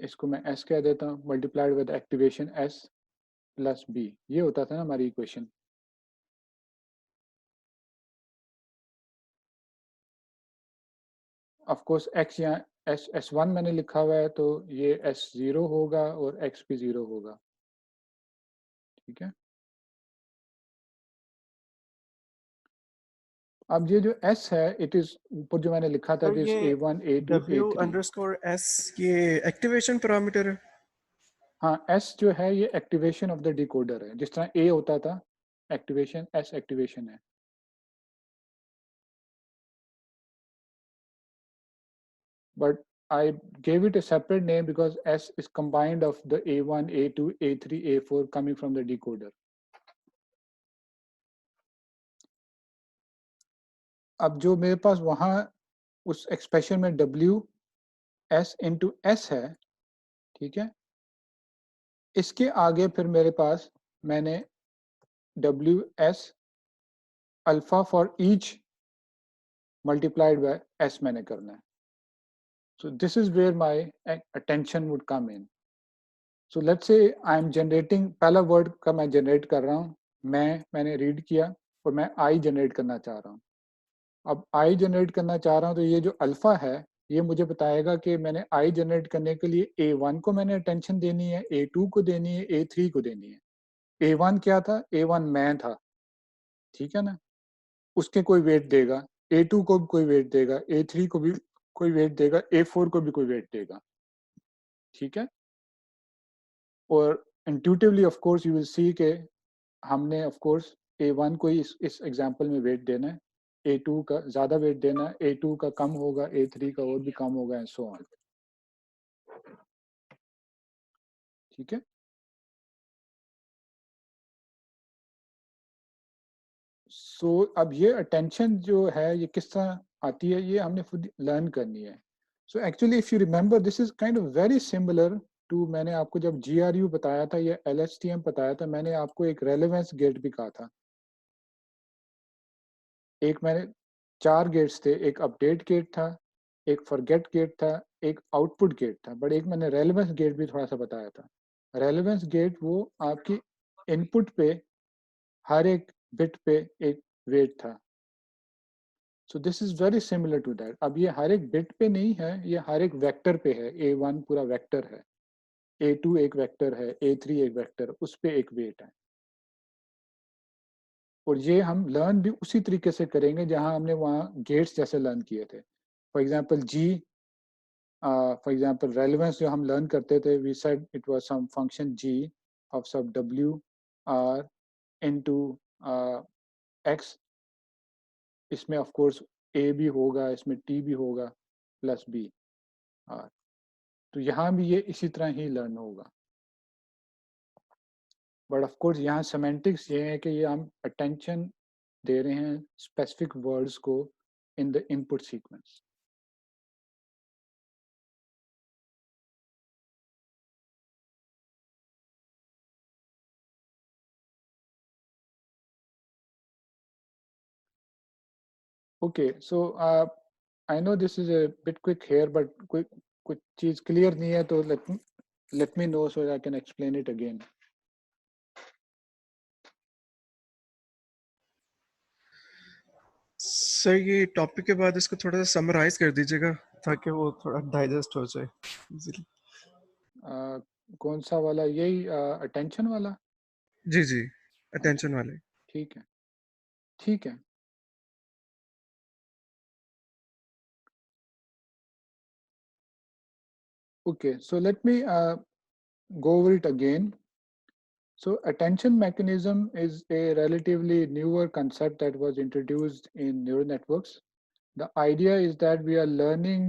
इसको मैं S कह देता हूँ, multiplied with activation S plus B. ये होता था ना हमारी equation. Of course X यहाँ S1 मैंने लिखा हुआ है तो ये S0 होगा और X भी 0 होगा. ठीक है? अब ये जो S है, it is ऊपर जो मैंने लिखा था, this A1, A2, W A3. underscore S ये activation parameter है. हाँ, S जो है ये activation of the decoder है. जिस तरह A होता था एक्टिवेशन एस एक्टिवेशन है। But I gave it a separate name because S is combined of the A1, A2, A3, A4 coming from the decoder. अब जो मेरे पास वहां उस एक्सप्रेशन में W S इंटू एस है, ठीक है, इसके आगे फिर मेरे पास मैंने W S alpha for each multiplied by S मैंने करना है। So this is where my attention would come in. So let's say I am generating, पहला word का मैं generate कर रहा हूँ, मैंने read किया और मैं I generate करना चाह रहा हूँ। अब I generate करना चाह रहा हूँ तो ये जो अल्फा है ये मुझे बताएगा कि मैंने I generate करने के लिए A1 को मैंने attention देनी है, A2 को देनी है, A3 को देनी है। A1 क्या था? A1 मैं था, ठीक है ना, उसके कोई वेट देगा, A2 को भी कोई वेट देगा, A3 को भी कोई वेट देगा, A4 को भी कोई वेट देगा, ठीक है। और intuitively of course you will see के हमने ऑफ कोर्स A1 को इस एग्जांपल में वेट देना है, A2 का ज्यादा वेट देना है, A2 का कम होगा, A3 का और भी कम होगा एंड सो ऑन, ठीक है। सो अब ये अटेंशन जो है ये किस तरह आती है ये हमने खुद लर्न करनी है। So actually if you remember this is kind of very similar to, मैंने आपको जब GRU बताया था या LSTM बताया था, मैंने आपको एक रेलेवेंस गेट भी कहा था। एक मैंने 4 गेट्स थे, एक अपडेट गेट था, एक फॉरगेट गेट था, एक आउटपुट गेट था, बट एक मैंने रेलेवेंस गेट भी थोड़ा सा बताया था। रेलेवेंस गेट वो आपकी इनपुट पे हर एक बिट पे एक वेट था। So this is very similar to that. अब ये हर एक बिट पे नहीं है, ये हर एक वेक्टर पे है। A1 पूरा वेक्टर है, A2 एक वेक्टर है, A3 एक वेक्टर, उस पे एक वेट है। और ये हम लर्न भी उसी तरीके से करेंगे जहां हमने वहाँ गेट्स जैसे लर्न किए थे। For example for example relevance जो हम लर्न करते थे, we said it was some function G of sub W R into X। इसमें ऑफ कोर्स A भी होगा, इसमें T भी होगा, प्लस B R। तो यहाँ भी ये इसी तरह ही लर्न होगा। बट ऑफ कोर्स यहाँ सेमेंटिक्स ये है कि ये हम अटेंशन दे रहे हैं स्पेसिफिक वर्ड्स को in the input sequence. Okay, so I know this is a bit quick here, but कुछ चीज क्लियर नहीं है तो let me know so that I can explain it again. Sir ये टॉपिक के बाद इसको थोड़ा सा समराइज कर दीजिएगा ताकि वो थोड़ा डाइजेस्ट हो जाए इजीली। कौन सा वाला? यही अटेंशन वाला? जी जी, अटेंशन वाले। ठीक है, ठीक है। Okay, so let me go over it again. So attention mechanism is a relatively newer concept that was introduced in neural networks. The idea is that we are learning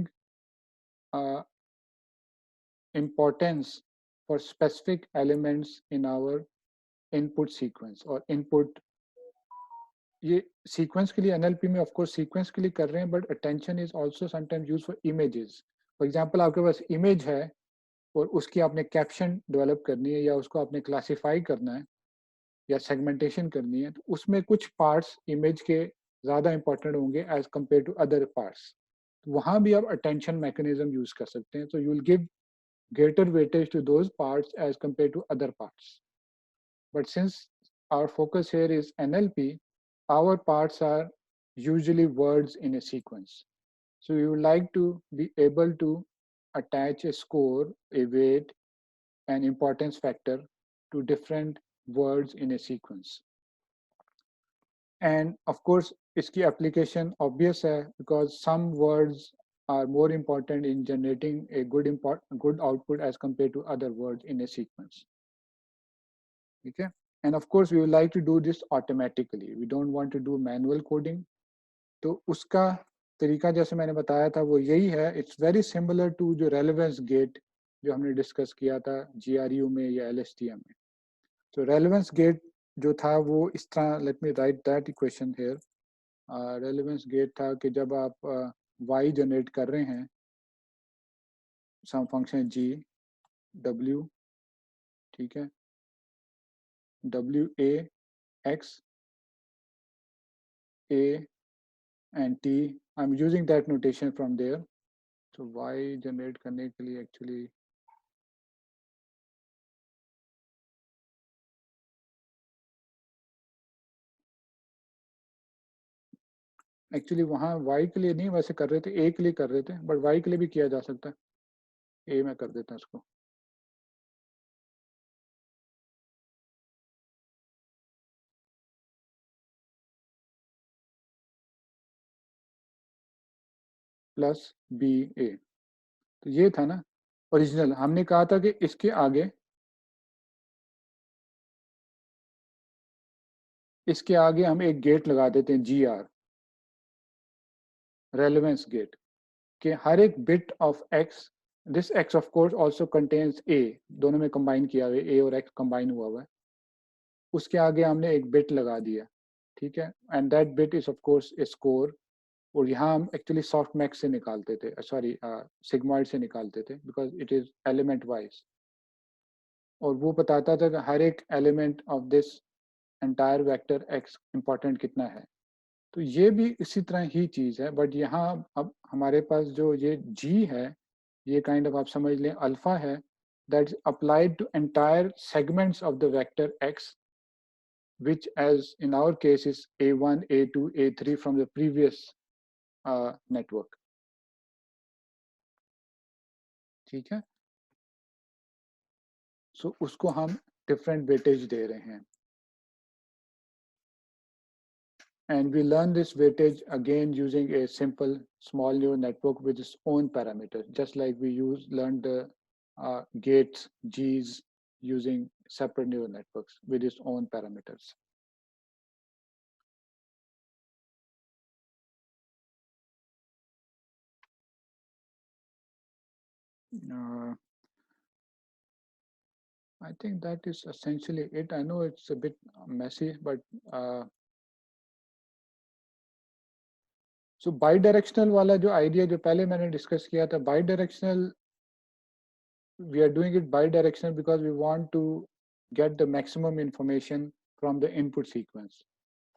importance for specific elements in our input sequence or input। ये sequence के लिए NLP में of course sequence के लिए कर रहे हैं, but attention is also sometimes used for images. For example, आपके पास image है और उसकी आपने कैप्शन डेवलप करनी है या उसको आपने क्लासीफाई करना है या सेगमेंटेशन करनी है, तो उसमें कुछ पार्ट्स इमेज के ज़्यादा इंपॉर्टेंट होंगे as compare to other parts. वहाँ भी आप अटेंशन मैकेनिज्म यूज कर सकते हैं। तो you will give greater weightage to those parts as compared to other parts. But since our focus here is NLP, our parts are usually words in a sequence. So you would like to be able to attach a score, a weight, an importance factor to different words in a sequence. And of course, इसकी application obvious है because some words are more important in generating a good output as compared to other words in a sequence. ठीक है? and of course we would like to do this automatically, we don't want to do manual coding. तो उसका तरीका जैसे मैंने बताया था वो यही है, इट्स वेरी सिमिलर टू जो रेलेवेंस गेट जो हमने डिस्कस किया था GRU में या LSTM में. तो रेलेवेंस गेट जो था वो इस तरह, let me write that equation here. Relevance gate था कि जब आप y जनरेट कर रहे हैं सम फंक्शन g w, ठीक है, w a x a and t, I'm using that notation from there. तो y जनरेट करने के लिए एक्चुअली वहाँ y के लिए नहीं वैसे कर रहे थे, a के लिए कर रहे थे, बट y के लिए भी किया जा सकता है. a में कर देता हूँ उसको. प्लस बी ए, तो ये था ना ओरिजिनल. हमने कहा था कि इसके आगे हम एक गेट लगा देते हैं GR, रेलेवेंस गेट, कि हर एक bit of x, this x of course also contains a, दोनों में कंबाइन किया हुआ है, a और x कंबाइन हुआ हुआ है, उसके आगे हमने एक बिट लगा दिया, ठीक है, and that bit is of course A score. और यहाँ हम एक्चुअली सॉफ्ट मैक्स से निकालते थे, सॉरी सिग्मॉइड से निकालते थे, because it is element wise, और वो बताता था कि हर एक element of this entire vector x important कितना है. तो ये भी इसी तरह ही चीज है, बट यहाँ अब हमारे पास जो ये g है, ये काइंड ऑफ आप समझ लें अल्फा है, that is applied to entire segments of the vector x, which as in our case is A1, A2, A3 from the previous network. ठीक है, so उसको हम different weightage दे रहे हैं, and we learn this weightage again using a simple small neural network with its own parameters, just like we learned the gates, G's, using separate neural networks with its own parameters. I think that is essentially it. I know it's a bit messy, but so bidirectional वाला जो idea जो पहले मैंने discuss किया था, bidirectional, we are doing it bidirectional because we want to get the maximum information from the input sequence.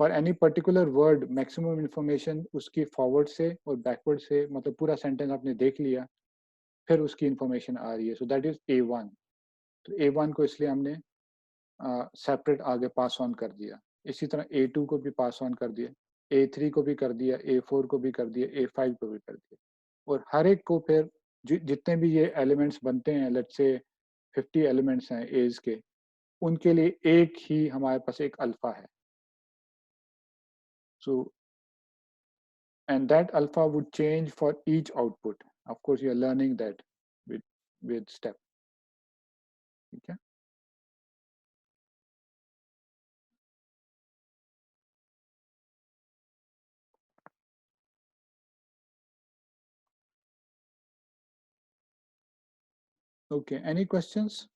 For any particular word, maximum information उसकी forward से और backward से, मतलब पूरा sentence आपने देख लिया, फिर उसकी information आ रही है. So that is A1. तो A1 को इसलिए हमने सेपरेट आगे पास ऑन कर दिया. इसी तरह A2 को भी पास ऑन कर दिया, A3 को भी कर दिया, A4 को भी कर दिया, A5 को भी कर दिया, और हर एक को फिर जितने भी ये एलिमेंट्स बनते हैं, लेट्स से 50 एलिमेंट्स हैं एज के, उनके लिए एक ही हमारे पास एक अल्फा है. So and that alpha would change for each output. Of course you are learning that with step. ठीक है, okay, any questions?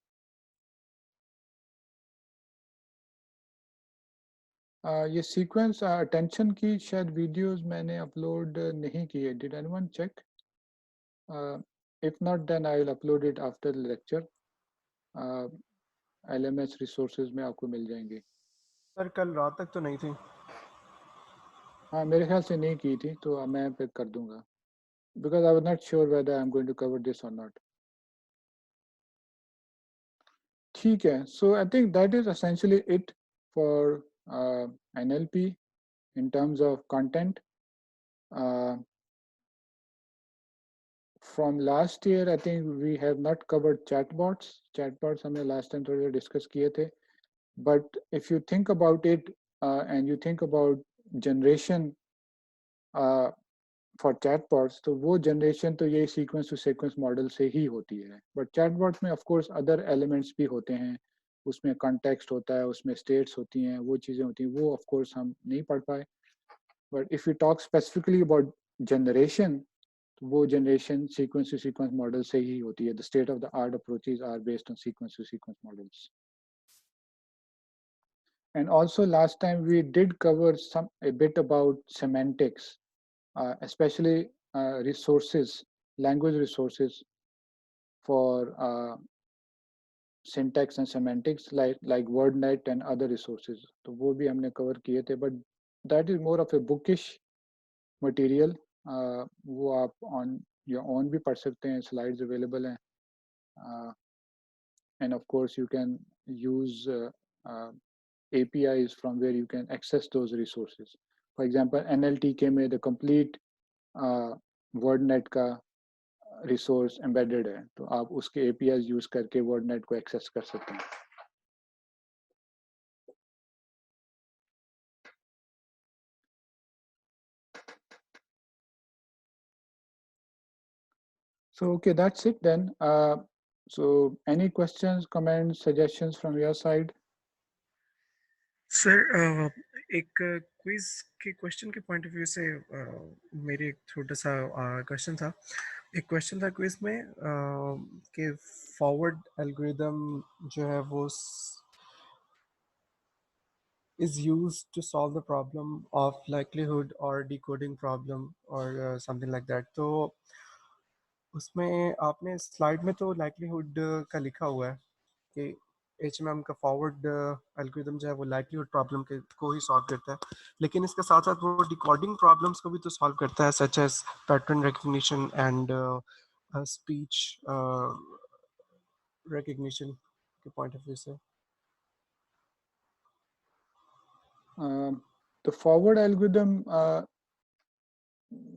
ये सीक्वेंस अटेंशन की शायद वीडियोस मैंने अपलोड नहीं की है. Did anyone check? If not then I will upload it after the lecture. LMS resources में आपको मिल जाएंगे. सर कल रात तक तो नहीं थी. हाँ, मेरे ख्याल से नहीं की थी, तो मैं फिर कर दूंगा, because I was not sure whether I am going to cover this or not. ठीक है, so I think that is essentially it for NLP in terms of content. From last year, I think we have not covered chatbots. Chatbots हमने last time थोड़ा discuss किए थे. But if you think about it and you think about generation for chatbots, तो वो generation तो यही sequence to sequence model से ही होती है. But chatbots में of course other elements भी होते हैं, उसमें कॉन्टेक्स्ट होता है, उसमें स्टेट्स होती हैं, वो चीज़ें होती हैं, वो ऑफ कोर्स हम नहीं पढ़ पाए. But if you talk specifically about generation, तो वो generation sequence to sequence model से ही होती है. The state of the art approaches are based on sequence to sequence models. And also last time we did cover a bit about semantics, especially resources, language resources for syntax and semantics, like WordNet and other resources. तो वो भी हमने cover किए थे, but that is more of a bookish material. वो आप on your own भी पढ़ सकते हैं, slides available हैं. And of course you can use APIs from where you can access those resources. For example, NLTK में the complete WordNet का resource embedded है, तो आप उसके APIs use करके WordNet को access कर सकते हैं. So okay, that's it then. So any questions, comments, suggestions from your side? Sir एक क्विज के क्वेश्चन के पॉइंट ऑफ व्यू से मेरे एक छोटा सा क्वेश्चन था. एक क्वेश्चन था क्विज में कि फॉरवर्ड एल्गोरिदम जो है वो is used to solve the problem of likelihood or decoding problem or something like that. तो उसमें आपने स्लाइड में तो लाइक्लीहुड का लिखा हुआ है कि HMM का फॉरवर्ड एल्गोरिदम जो है वो लाइक्लीहुड प्रॉब्लम को ही सॉल्व करता है, लेकिन इसके साथ साथ वो डिकोडिंग प्रॉब्लम्स को भी तो सॉल्व करता है, such as pattern recognition and speech recognition के पॉइंट ऑफ व्यू से. The forward algorithm,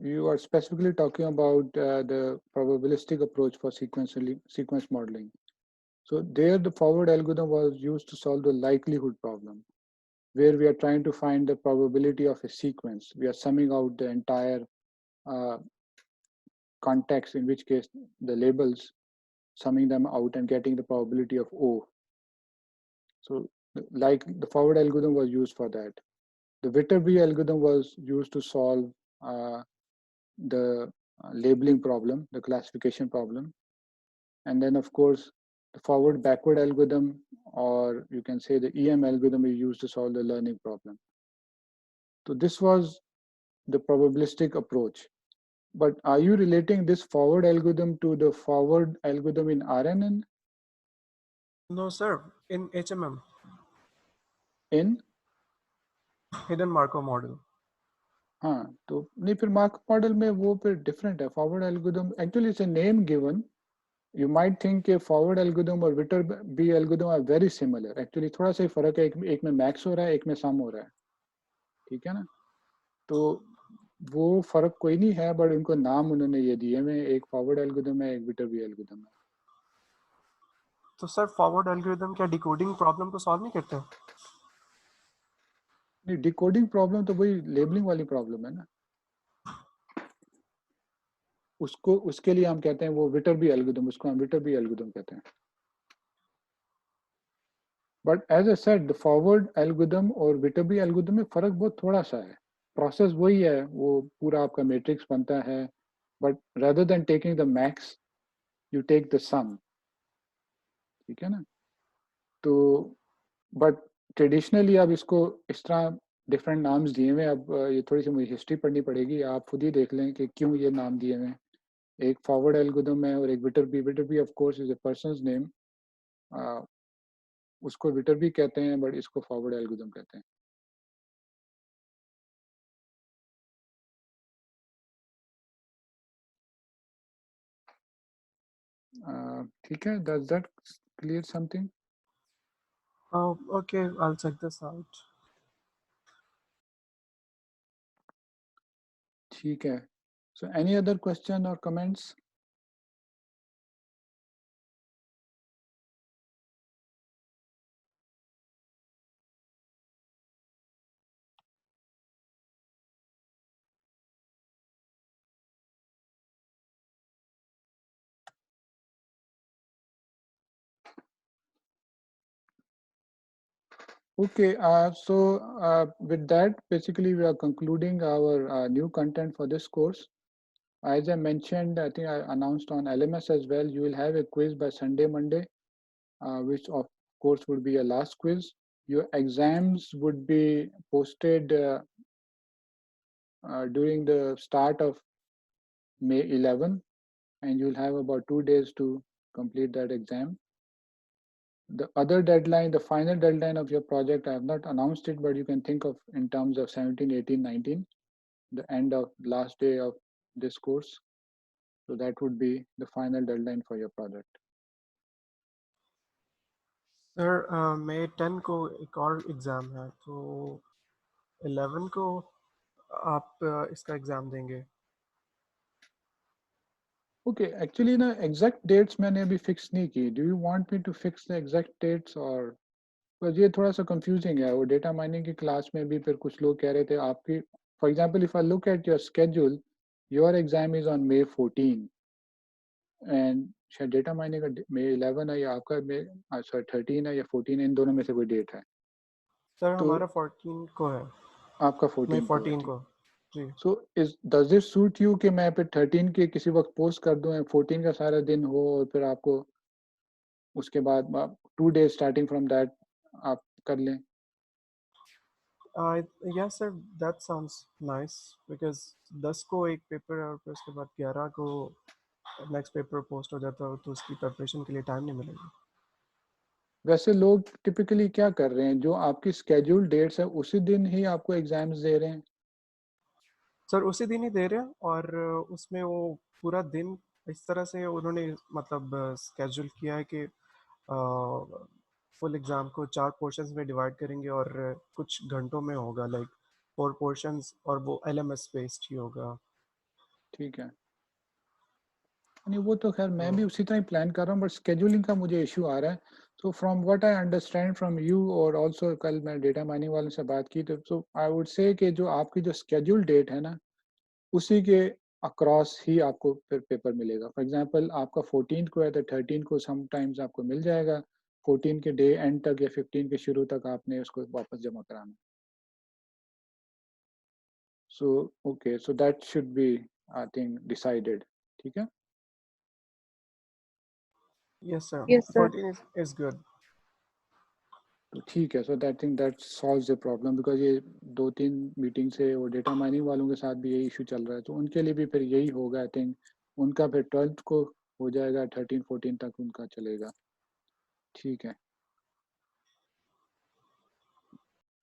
you are specifically talking about the probabilistic approach for sequence modeling. So there the forward algorithm was used to solve the likelihood problem, where we are trying to find the probability of a sequence. We are summing out the entire context, in which case the labels, summing them out and getting the probability of O. So like the forward algorithm was used for that. The Viterbi algorithm was used to solve the labeling problem, the classification problem. And then of course, the forward backward algorithm, or you can say the EM algorithm, is used to solve the learning problem. So this was the probabilistic approach. But are you relating this forward algorithm to the forward algorithm in RNN? No sir, in HMM. In? Hidden Markov model. हाँ, तो नहीं, फिर markup model में वो फिर different है. Forward algorithm actually it's a name given. You might think कि forward algorithm और Viterbi algorithm are very similar. Actually थोड़ा सा ही फर्क है, एक में max हो रहा है, एक में sum हो रहा है, ठीक है ना. तो वो फर्क कोई नहीं है, बट इनको नाम उन्होंने ये दिए हुए, एक forward algorithm है, एक Viterbi algorithm है. तो सर फॉरवर्ड एल्गोरिदम क्या डिकोडिंग प्रॉब्लम को सॉल्व नहीं करता? नहीं, डिकोडिंग प्रॉब्लम तो वही लेबलिंग वाली प्रॉब्लम है ना. उसको उसके लिए हम कहते हैं वो Viterbi algorithm, उसको हम Viterbi algorithm कहते हैं. But as I said the forward algorithm और Viterbi एल्गोरिथम में फर्क बहुत थोड़ा सा है. प्रोसेस वही है, वो पूरा आपका मैट्रिक्स बनता है, but rather than taking the max you take the sum, ठीक है ना. तो बट ट्रेडिशनली अब इसको इस तरह डिफरेंट नाम्स दिए हुए. अब ये थोड़ी सी मुझे हिस्ट्री पढ़नी पड़ेगी, आप खुद ही देख लें कि क्यों ये नाम दिए हुए. एक फॉरवर्ड एल्गोरिथम है और एक Viterbi of course is a persons name. उसको Viterbi कहते हैं, बट इसको फॉरवर्ड एल्गोरिथम कहते हैं. ठीक है, does that clear something? Oh, okay, I'll check this out. ठीक है. So any other question or comments? Okay, with that, basically we are concluding our new content for this course. As I mentioned, I think I announced on LMS as well, you will have a quiz by Sunday, Monday, which of course would be a last quiz. Your exams would be posted during the start of May 11, and you'll have about 2 days to complete that exam. The other deadline, the final deadline of your project, I have not announced it, but you can think of in terms of 17, 18, 19, the end of last day of this course. So that would be the final deadline for your project. Sir मई 10 को एक और exam है, तो 11 को आप इसका exam देंगे? Okay, actually ना exact dates मैंने अभी fix नहीं की. Do you want me to fix the exact dates or? बस ये थोड़ा सा confusing है. वो data mining की class में भी फिर कुछ लोग कह रहे थे आपकी, for example, if I look at your schedule, your exam is on May 14, and शायद data mining का May 11 है या आपका May sorry 13 है या 14 है, इन दोनों में से कोई date है. सर तो हमारा 14 को है, आपका मई 14 को है, 14 ठीक. को जी. So does it suit you कि मैं फिर 13 के किसी वक्त पोस्ट कर दूं, 14 का सारा दिन हो और फिर आपको उसके बाद 2 days starting from that आप कर लें? Yes sir, that sounds nice because 10 को एक पेपर है और फिर उसके बाद 11 को नेक्स्ट पेपर पोस्ट हो जाता है, तो उसकी प्रिपरेशन के लिए टाइम नहीं मिलेगा. वैसे लोग टिपिकली क्या कर रहे हैं, जो आपकी स्केड्यूल डेट्स है उसी दिन ही आपको एग्जाम्स दे रहे हैं? सर उसी दिन ही दे रहे हैं और उसमें वो पूरा दिन इस तरह से उन्होंने मतलब स्केड्यूल किया है कि फुल एग्ज़ाम को 4 पोर्शंस में डिवाइड करेंगे और कुछ घंटों में होगा, लाइक 4 पोर्शंस, और वो LMS बेस्ड ही होगा. ठीक है, नहीं वो तो खैर मैं तो भी उसी तरह ही प्लान कर रहा हूँ, बट स्केड्यूलिंग का मुझे इशू आ रहा है. तो from what I understand from you, और ऑल्सो कल मैं डेटा माइनिंग वालों से बात की, तो सो आई वुड से कि जो आपकी जो स्केड्यूल डेट है ना, उसी के अक्रॉस ही आपको फिर पेपर मिलेगा. फॉर एग्जांपल आपका 14 को है तो 13 को समटाइम्स आपको मिल जाएगा. 14 के डे एंड तक या 15 के शुरू तक आपने उसको वापस जमा कराना. So okay, so that should be I think decided. ठीक है. Yes sir, Yes, sir. 14 is good. तो ठीक है, so that think that solves the problem, because ये 2-3 मीटिंग से वो डेटा माइनिंग वालों के साथ भी यही इशू चल रहा है, तो उनके लिए भी फिर यही होगा. आई थिंक उनका फिर 12th को हो जाएगा, 13-14 तक उनका चलेगा. ठीक है,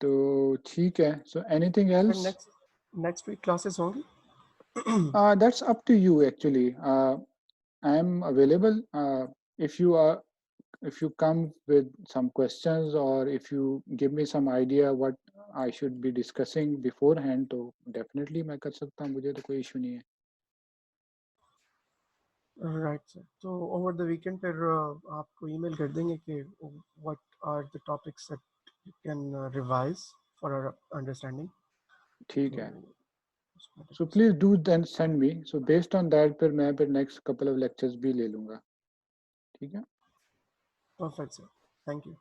तो ठीक है. So anything sir else? Next week classes होंगी? That's up to you actually. I am available. If you come with some questions or if you give me some idea what I should be discussing beforehand, तो definitely मैं कर सकता हूँ, मुझे तो कोई issue नहीं है. राइट सर, तो ओवर द वीकेंड फिर आपको ईमेल कर देंगे कि what are the topics that you can revise for our understanding. ठीक है. So please do then send me. So based on that फिर मैं फिर next couple of lectures भी ले लूँगा. ठीक है. Perfect sir, thank you.